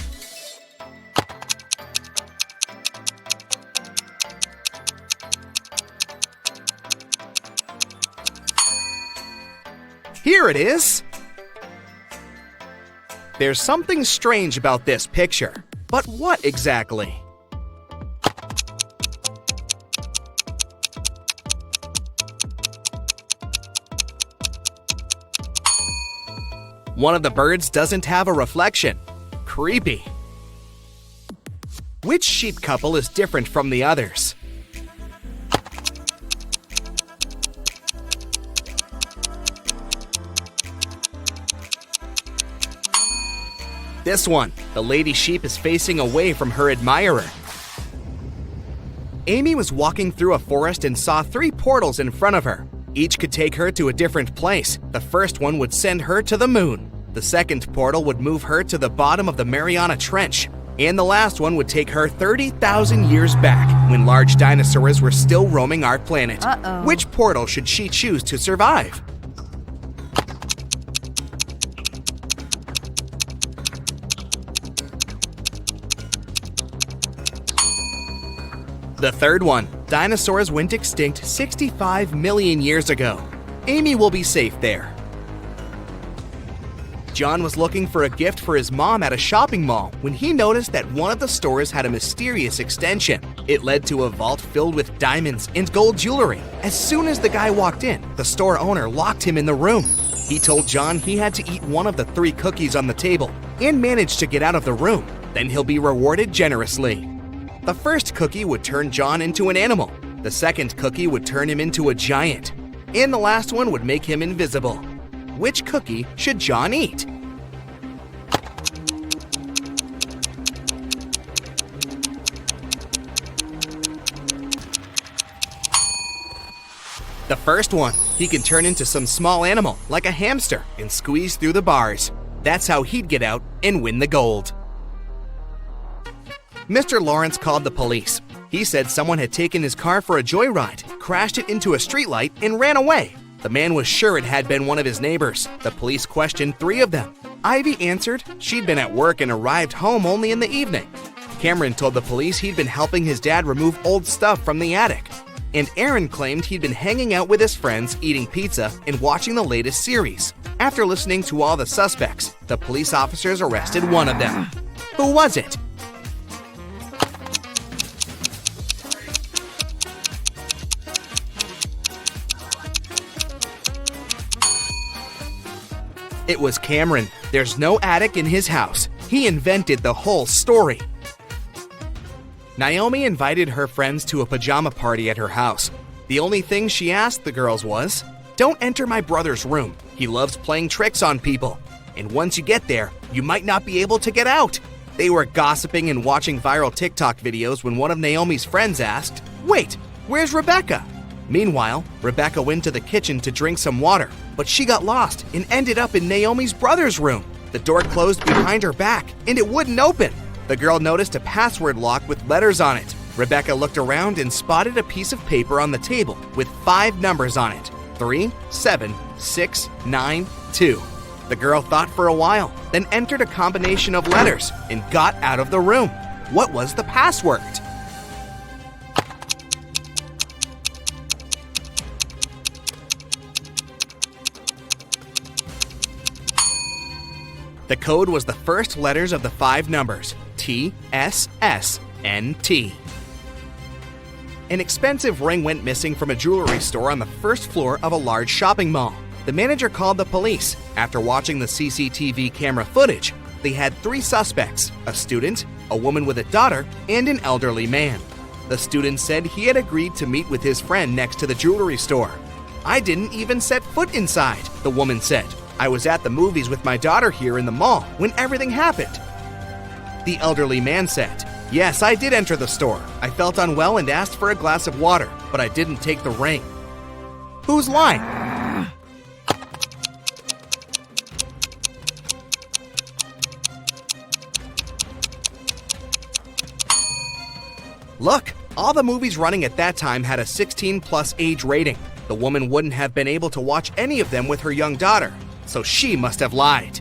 Here it is! There's something strange about this picture, but what exactly? One of the birds doesn't have a reflection. Creepy. Which sheep couple is different from the others? This one. The lady sheep is facing away from her admirer. Amy was walking through a forest and saw 3 portals in front of her. Each could take her to a different place. The first one would send her to the moon. The second portal would move her to the bottom of the Mariana Trench. And the last one would take her 30,000 years back, when large dinosaurs were still roaming our planet. Which portal should she choose to survive? The third one. Dinosaurs went extinct 65 million years ago. Amy will be safe there. John was looking for a gift for his mom at a shopping mall when he noticed that one of the stores had a mysterious extension. It led to a vault filled with diamonds and gold jewelry. As soon as the guy walked in, the store owner locked him in the room. He told John he had to eat one of the 3 cookies on the table and manage to get out of the room. Then he'll be rewarded generously. The first cookie would turn John into an animal. The second cookie would turn him into a giant. And the last one would make him invisible. Which cookie should John eat? The first one. He can turn into some small animal, like a hamster, and squeeze through the bars. That's how he'd get out and win the gold. Mr. Lawrence called the police. He said someone had taken his car for a joyride, crashed it into a streetlight, and ran away. The man was sure it had been one of his neighbors. The police questioned 3 of them. Ivy answered she'd been at work and arrived home only in the evening. Cameron told the police he'd been helping his dad remove old stuff from the attic. And Aaron claimed he'd been hanging out with his friends, eating pizza, and watching the latest series. After listening to all the suspects, the police officers arrested one of them. Who was it? It was Cameron. There's no attic in his house. He invented the whole story. Naomi invited her friends to a pajama party at her house. The only thing she asked the girls was, "Don't enter my brother's room. He loves playing tricks on people. And once you get there, you might not be able to get out." They were gossiping and watching viral TikTok videos when one of Naomi's friends asked, "Wait, where's Rebecca?" Meanwhile, Rebecca went to the kitchen to drink some water, but she got lost and ended up in Naomi's brother's room. The door closed behind her back, and it wouldn't open. The girl noticed a password lock with letters on it. Rebecca looked around and spotted a piece of paper on the table with 5 numbers on it: 3, 7, 6, 9, 2. The girl thought for a while, then entered a combination of letters and got out of the room. What was the password? The code was the first letters of the 5 numbers, T, S, S, N, T. An expensive ring went missing from a jewelry store on the first floor of a large shopping mall. The manager called the police. After watching the CCTV camera footage, They had 3 suspects: a student, a woman with a daughter, and an elderly man. The student said he had agreed to meet with his friend next to the jewelry store. "I didn't even set foot inside," the woman said. "I was at the movies with my daughter here in the mall when everything happened." The elderly man said, "Yes, I did enter the store. I felt unwell and asked for a glass of water, but I didn't take the ring." Who's lying? Look, all the movies running at that time had a 16+ age rating. The woman wouldn't have been able to watch any of them with her young daughter, so she must have lied.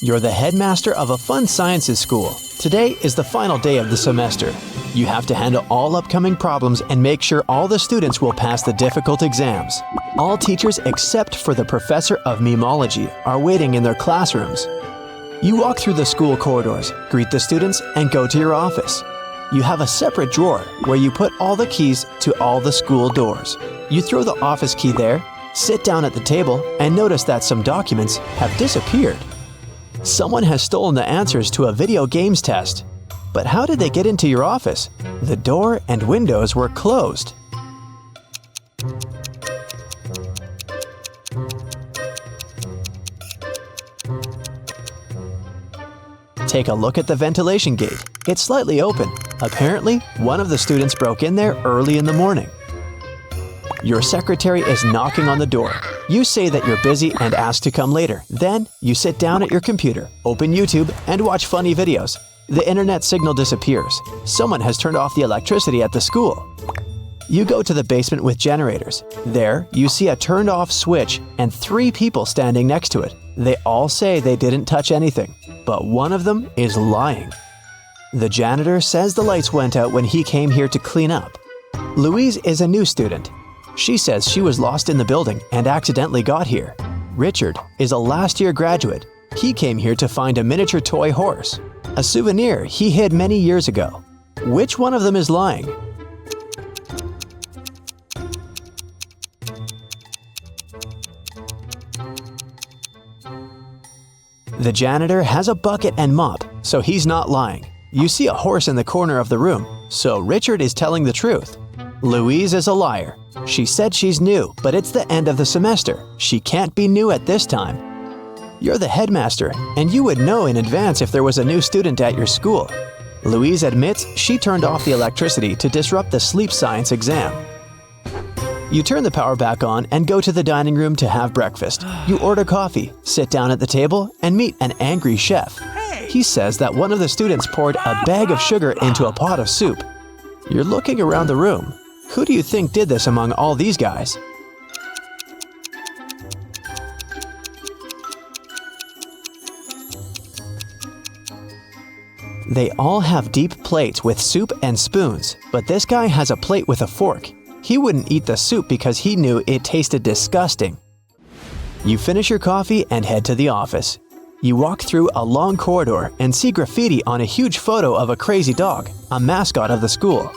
You're the headmaster of a fun sciences school. Today is the final day of the semester. You have to handle all upcoming problems and make sure all the students will pass the difficult exams. All teachers except for the professor of memology are waiting in their classrooms. You walk through the school corridors, greet the students, and go to your office. You have a separate drawer where you put all the keys to all the school doors. You throw the office key there, sit down at the table, and notice that some documents have disappeared. Someone has stolen the answers to a video games test. But how did they get into your office? The door and windows were closed. Take a look at the ventilation gate. It's slightly open. Apparently, one of the students broke in there early in the morning. Your secretary is knocking on the door. You say that you're busy and ask to come later. Then, you sit down at your computer, open YouTube, and watch funny videos. The internet signal disappears. Someone has turned off the electricity at the school. You go to the basement with generators. There, you see a turned off switch and 3 people standing next to it. They all say they didn't touch anything, but one of them is lying. The janitor says the lights went out when he came here to clean up. Louise is a new student. She says she was lost in the building and accidentally got here. Richard is a last-year graduate. He came here to find a miniature toy horse, a souvenir he hid many years ago. Which one of them is lying? The janitor has a bucket and mop, so he's not lying. You see a horse in the corner of the room, so Richard is telling the truth. Louise is a liar. She said she's new, but it's the end of the semester. She can't be new at this time. You're the headmaster, and you would know in advance if there was a new student at your school. Louise admits she turned off the electricity to disrupt the sleep science exam. You turn the power back on and go to the dining room to have breakfast. You order coffee, sit down at the table, and meet an angry chef. He says that one of the students poured a bag of sugar into a pot of soup. You're looking around the room. Who do you think did this among all these guys? They all have deep plates with soup and spoons, but this guy has a plate with a fork. He wouldn't eat the soup because he knew it tasted disgusting. You finish your coffee and head to the office. You walk through a long corridor and see graffiti on a huge photo of a crazy dog, a mascot of the school.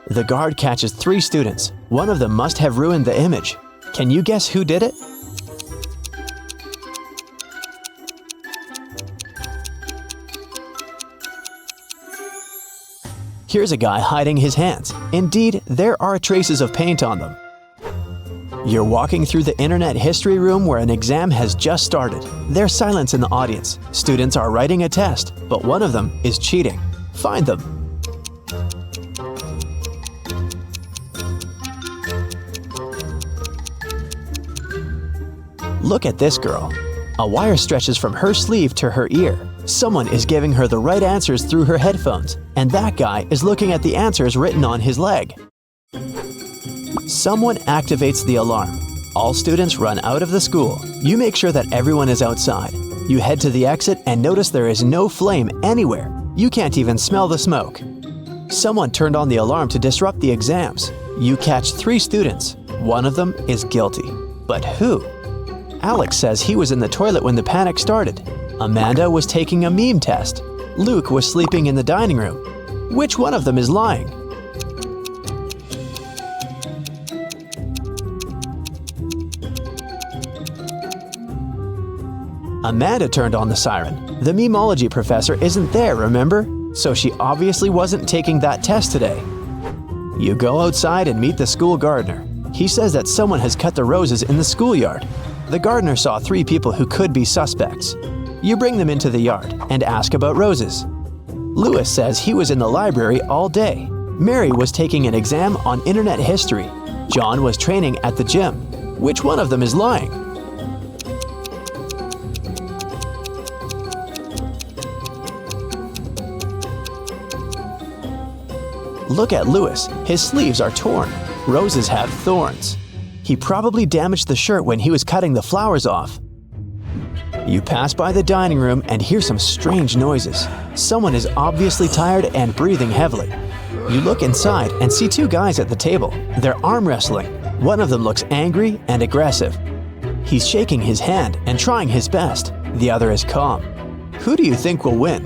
The guard catches 3 students. One of them must have ruined the image. Can you guess who did it? Here's a guy hiding his hands. Indeed, there are traces of paint on them. You're walking through the internet history room where an exam has just started. There's silence in the audience. Students are writing a test, but one of them is cheating. Find them. Look at this girl. A wire stretches from her sleeve to her ear. Someone is giving her the right answers through her headphones, and that guy is looking at the answers written on his leg. Someone activates the alarm. All students run out of the school. You make sure that everyone is outside. You head to the exit and notice there is no flame anywhere. You can't even smell the smoke. Someone turned on the alarm to disrupt the exams. You catch 3 students. One of them is guilty. But who? Alex says he was in the toilet when the panic started. Amanda was taking a meme test. Luke was sleeping in the dining room. Which one of them is lying? Amanda turned on the siren. The memology professor isn't there, remember? So she obviously wasn't taking that test today. You go outside and meet the school gardener. He says that someone has cut the roses in the schoolyard. The gardener saw 3 people who could be suspects. You bring them into the yard and ask about roses. Lewis says he was in the library all day. Mary was taking an exam on internet history. John was training at the gym. Which one of them is lying? Look at Lewis. His sleeves are torn. Roses have thorns. He probably damaged the shirt when he was cutting the flowers off. You pass by the dining room and hear some strange noises. Someone is obviously tired and breathing heavily. You look inside and see 2 guys at the table. They're arm wrestling. One of them looks angry and aggressive. He's shaking his hand and trying his best. The other is calm. Who do you think will win?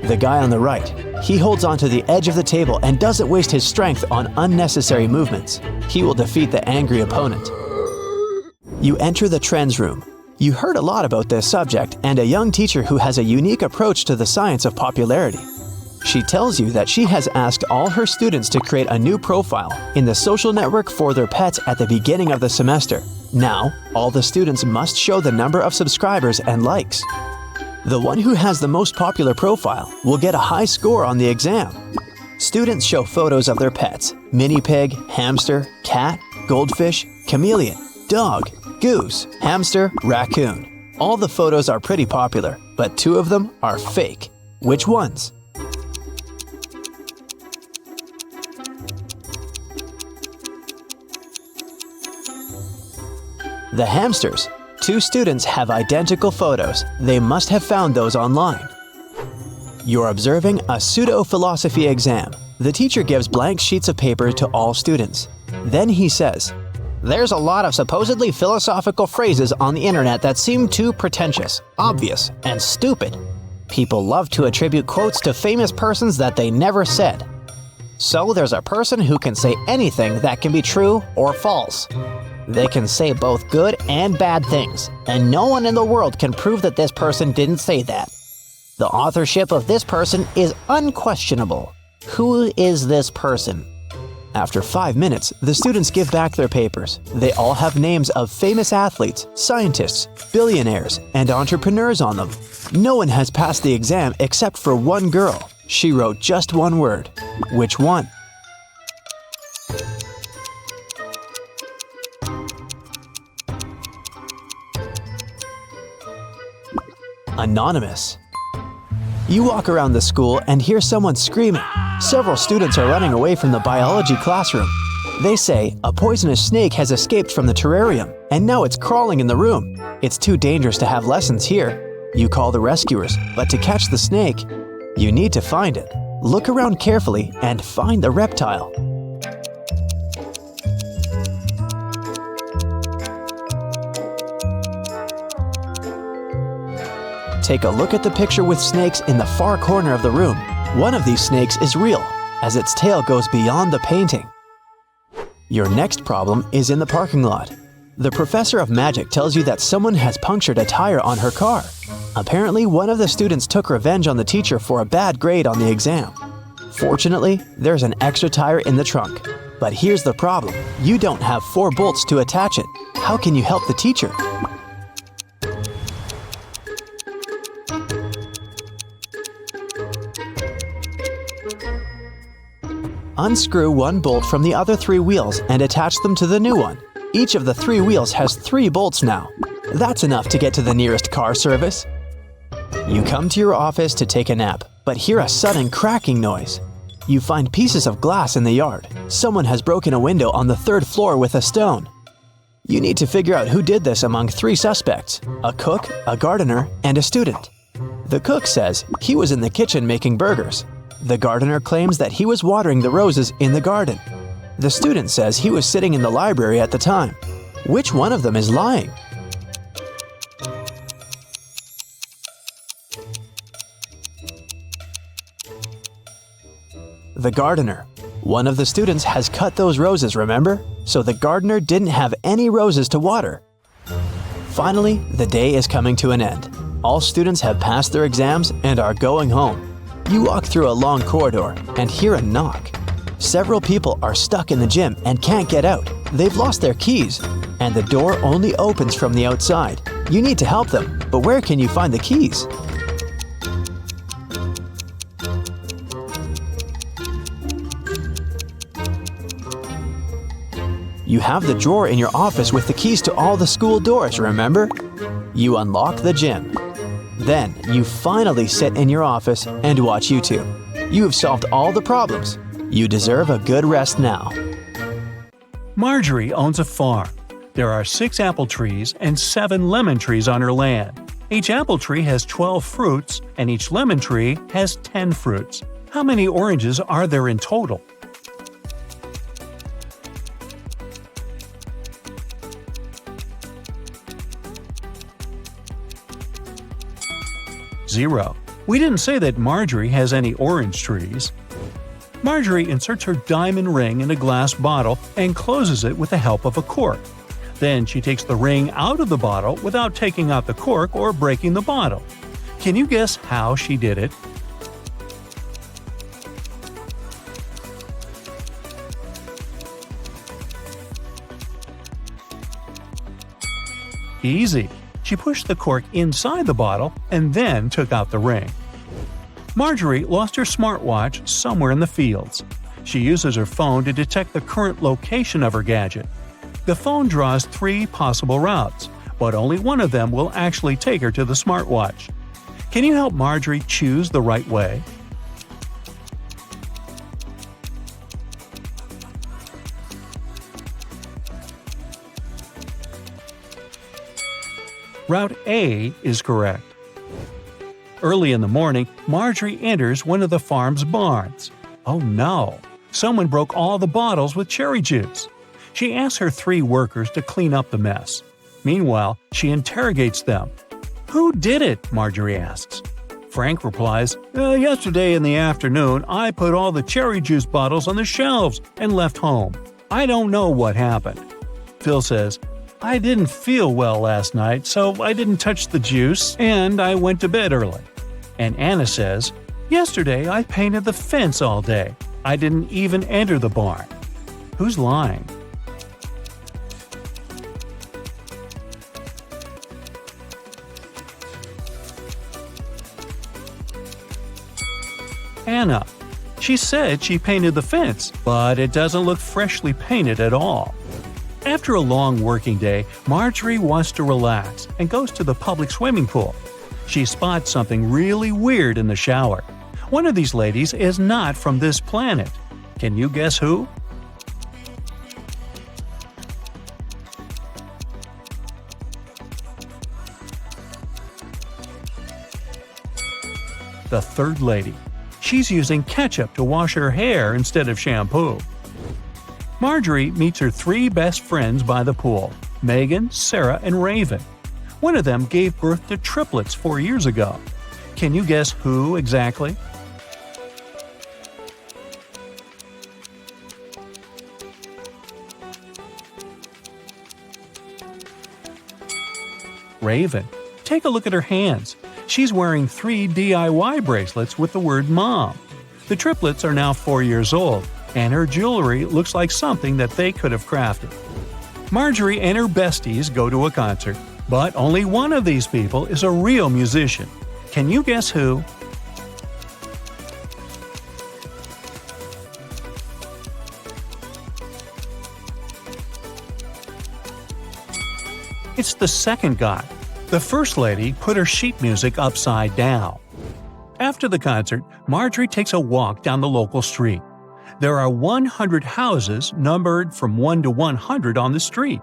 The guy on the right. He holds onto the edge of the table and doesn't waste his strength on unnecessary movements. He will defeat the angry opponent. You enter the trends room. You heard a lot about this subject and a young teacher who has a unique approach to the science of popularity. She tells you that she has asked all her students to create a new profile in the social network for their pets at the beginning of the semester. Now, all the students must show the number of subscribers and likes. The one who has the most popular profile will get a high score on the exam. Students show photos of their pets: mini pig, hamster, cat, goldfish, chameleon, dog, goose, hamster, raccoon. All the photos are pretty popular, but 2 of them are fake. Which ones? The hamsters. 2 students have identical photos. They must have found those online. You're observing a pseudo-philosophy exam. The teacher gives blank sheets of paper to all students. Then he says, There's a lot of supposedly philosophical phrases on the internet that seem too pretentious, obvious, and stupid. People love to attribute quotes to famous persons that they never said. So there's a person who can say anything that can be true or false. They can say both good and bad things, and no one in the world can prove that this person didn't say that. The authorship of this person is unquestionable. Who is this person? After 5 minutes, the students give back their papers. They all have names of famous athletes, scientists, billionaires, and entrepreneurs on them. No one has passed the exam except for one girl. She wrote just one word. Which one? Anonymous. You walk around the school and hear someone screaming. Several students are running away from the biology classroom. They say a poisonous snake has escaped from the terrarium, and now it's crawling in the room. It's too dangerous to have lessons here. You call the rescuers, but to catch the snake, you need to find it. Look around carefully and find the reptile. Take a look at the picture with snakes in the far corner of the room. One of these snakes is real, as its tail goes beyond the painting. Your next problem is in the parking lot. The professor of magic tells you that someone has punctured a tire on her car. Apparently, one of the students took revenge on the teacher for a bad grade on the exam. Fortunately, there's an extra tire in the trunk. But here's the problem. You don't have 4 bolts to attach it. How can you help the teacher? Unscrew 1 bolt from the other 3 wheels and attach them to the new one. Each of the 3 wheels has 3 bolts now. That's enough to get to the nearest car service. You come to your office to take a nap, but hear a sudden cracking noise. You find pieces of glass in the yard. Someone has broken a window on the 3rd floor with a stone. You need to figure out who did this among 3 suspects: a cook, a gardener, and a student. The cook says he was in the kitchen making burgers. The gardener claims that he was watering the roses in the garden. The student says he was sitting in the library at the time. Which one of them is lying? The gardener. One of the students has cut those roses, remember? So the gardener didn't have any roses to water. Finally, the day is coming to an end. All students have passed their exams and are going home. You walk through a long corridor and hear a knock. Several people are stuck in the gym and can't get out. They've lost their keys, and the door only opens from the outside. You need to help them, but where can you find the keys? You have the drawer in your office with the keys to all the school doors, remember? You unlock the gym. Then, you finally sit in your office and watch YouTube. You have solved all the problems. You deserve a good rest now. Marjorie owns a farm. There are 6 apple trees and 7 lemon trees on her land. Each apple tree has 12 fruits, and each lemon tree has 10 fruits. How many oranges are there in total? Zero. We didn't say that Marjorie has any orange trees. Marjorie inserts her diamond ring in a glass bottle and closes it with the help of a cork. Then she takes the ring out of the bottle without taking out the cork or breaking the bottle. Can you guess how she did it? Easy. She pushed the cork inside the bottle and then took out the ring. Marjorie lost her smartwatch somewhere in the fields. She uses her phone to detect the current location of her gadget. The phone draws 3 possible routes, but only one of them will actually take her to the smartwatch. Can you help Marjorie choose the right way? Route A is correct. Early in the morning, Marjorie enters one of the farm's barns. Oh no! Someone broke all the bottles with cherry juice. She asks her 3 workers to clean up the mess. Meanwhile, she interrogates them. "Who did it?" Marjorie asks. Frank replies, "Yesterday in the afternoon, I put all the cherry juice bottles on the shelves and left home. I don't know what happened." Phil says, "I didn't feel well last night, so I didn't touch the juice, and I went to bed early." And Anna says, "Yesterday I painted the fence all day. I didn't even enter the barn." Who's lying? Anna. She said she painted the fence, but it doesn't look freshly painted at all. After a long working day, Marjorie wants to relax and goes to the public swimming pool. She spots something really weird in the shower. One of these ladies is not from this planet. Can you guess who? The third lady. She's using ketchup to wash her hair instead of shampoo. Marjorie meets her 3 best friends by the pool, Megan, Sarah, and Raven. One of them gave birth to triplets 4 years ago. Can you guess who exactly? Raven. Take a look at her hands. She's wearing 3 DIY bracelets with the word Mom. The triplets are now 4 years old, and her jewelry looks like something that they could have crafted. Marjorie and her besties go to a concert, but only one of these people is a real musician. Can you guess who? It's the second guy. The first lady put her sheet music upside down. After the concert, Marjorie takes a walk down the local street. There are 100 houses numbered from 1 to 100 on the street.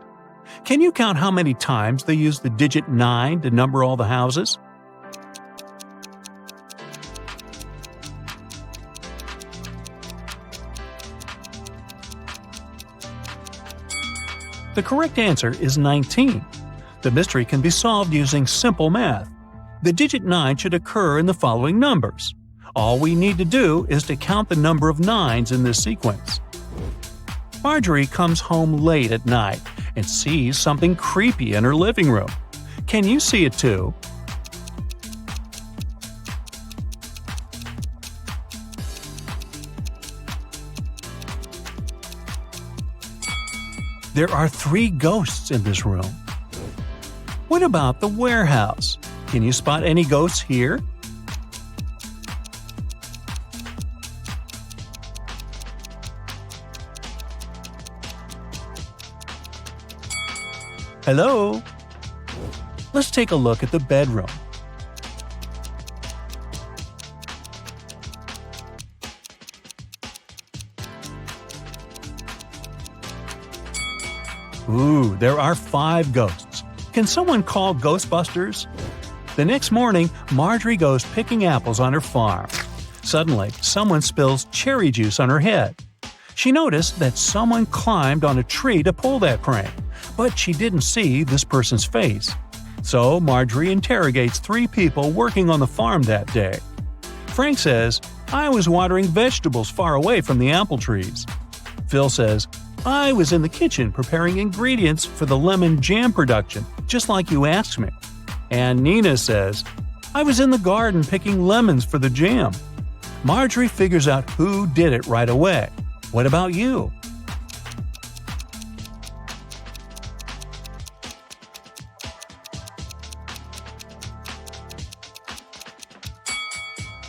Can you count how many times they use the digit 9 to number all the houses? The correct answer is 19. The mystery can be solved using simple math. The digit 9 should occur in the following numbers: All we need to do is to count the number of 9s in this sequence. Marjorie comes home late at night and sees something creepy in her living room. Can you see it too? There are 3 ghosts in this room. What about the warehouse? Can you spot any ghosts here? Hello? Let's take a look at the bedroom. Ooh, there are 5 ghosts. Can someone call Ghostbusters? The next morning, Marjorie goes picking apples on her farm. Suddenly, someone spills cherry juice on her head. She noticed that someone climbed on a tree to pull that prank, but she didn't see this person's face. So Marjorie interrogates 3 people working on the farm that day. Frank says, "I was watering vegetables far away from the apple trees." Phil says, "I was in the kitchen preparing ingredients for the lemon jam production, just like you asked me." And Nina says, "I was in the garden picking lemons for the jam." Marjorie figures out who did it right away. What about you?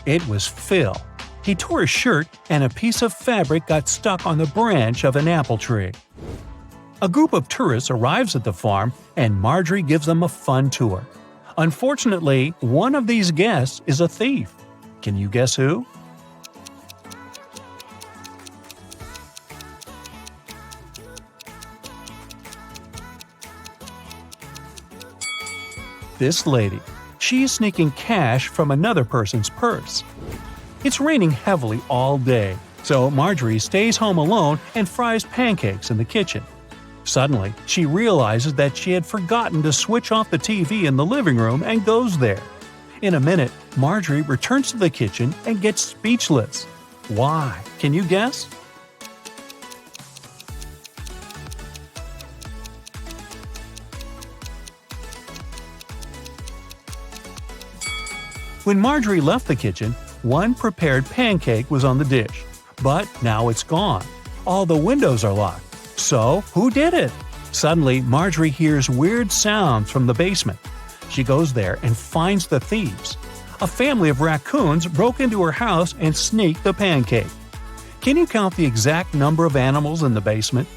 It was Phil. He tore his shirt and a piece of fabric got stuck on the branch of an apple tree. A group of tourists arrives at the farm and Marjorie gives them a fun tour. Unfortunately, one of these guests is a thief. Can you guess who? This lady. She's sneaking cash from another person's purse. It's raining heavily all day, so Marjorie stays home alone and fries pancakes in the kitchen. Suddenly, she realizes that she had forgotten to switch off the TV in the living room and goes there. In a minute, Marjorie returns to the kitchen and gets speechless. Why? Can you guess? When Marjorie left the kitchen, one prepared pancake was on the dish. But now it's gone. All the windows are locked. So, who did it? Suddenly, Marjorie hears weird sounds from the basement. She goes there and finds the thieves. A family of raccoons broke into her house and sneaked the pancake. Can you count the exact number of animals in the basement?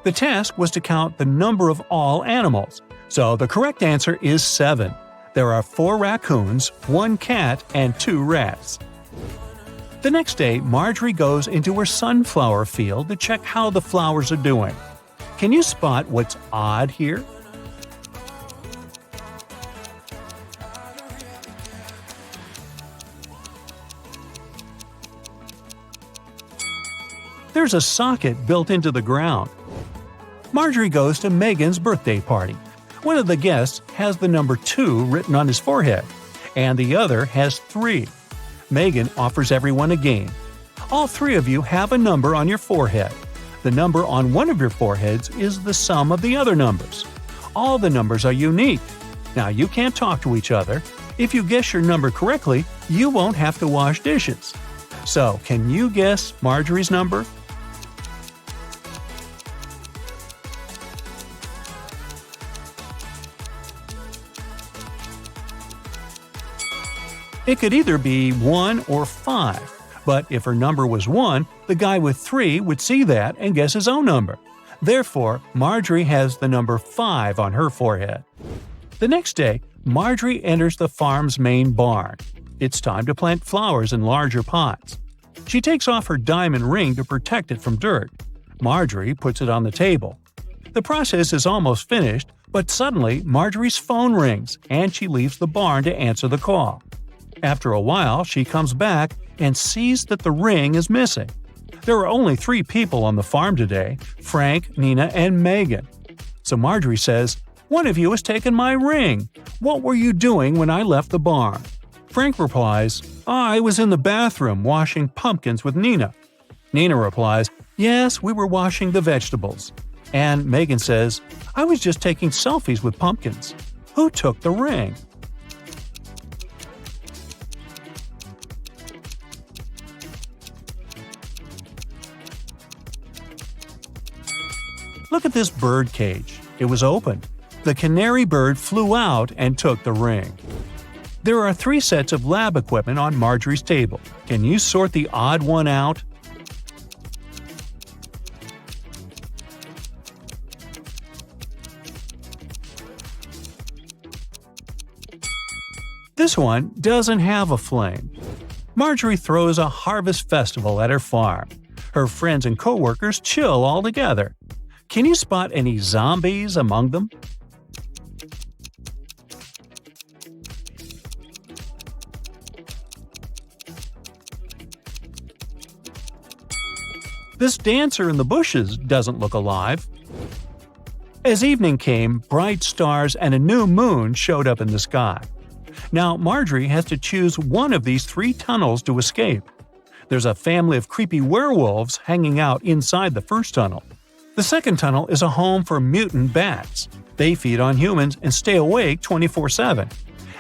The task was to count the number of all animals, so the correct answer is 7. There are 4 raccoons, 1 cat, and 2 rats. The next day, Marjorie goes into her sunflower field to check how the flowers are doing. Can you spot what's odd here? There's a socket built into the ground. Marjorie goes to Megan's birthday party. One of the guests has the number 2 written on his forehead, and the other has 3. Megan offers everyone a game. All 3 of you have a number on your forehead. The number on one of your foreheads is the sum of the other numbers. All the numbers are unique. Now, you can't talk to each other. If you guess your number correctly, you won't have to wash dishes. So, can you guess Marjorie's number? It could either be 1 or 5, but if her number was 1, the guy with 3 would see that and guess his own number. Therefore, Marjorie has the number 5 on her forehead. The next day, Marjorie enters the farm's main barn. It's time to plant flowers in larger pots. She takes off her diamond ring to protect it from dirt. Marjorie puts it on the table. The process is almost finished, but suddenly Marjorie's phone rings and she leaves the barn to answer the call. After a while, she comes back and sees that the ring is missing. There are only 3 people on the farm today: Frank, Nina, and Megan. So Marjorie says, "One of you has taken my ring. What were you doing when I left the barn?" Frank replies, "I was in the bathroom washing pumpkins with Nina." Nina replies, "Yes, we were washing the vegetables." And Megan says, "I was just taking selfies with pumpkins. Who took the ring?" Look at this bird cage. It was opened. The canary bird flew out and took the ring. There are 3 sets of lab equipment on Marjorie's table. Can you sort the odd one out? This one doesn't have a flame. Marjorie throws a harvest festival at her farm. Her friends and coworkers chill all together. Can you spot any zombies among them? This dancer in the bushes doesn't look alive. As evening came, bright stars and a new moon showed up in the sky. Now Marjorie has to choose one of these 3 tunnels to escape. There's a family of creepy werewolves hanging out inside the first tunnel. The second tunnel is a home for mutant bats. They feed on humans and stay awake 24/7.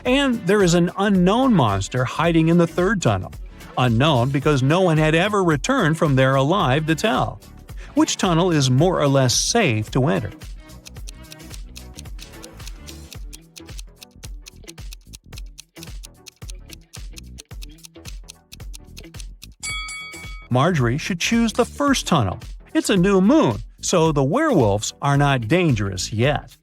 And there is an unknown monster hiding in the third tunnel. Unknown because no one had ever returned from there alive to tell. Which tunnel is more or less safe to enter? Marjorie should choose the first tunnel. It's a new moon, so the werewolves are not dangerous yet.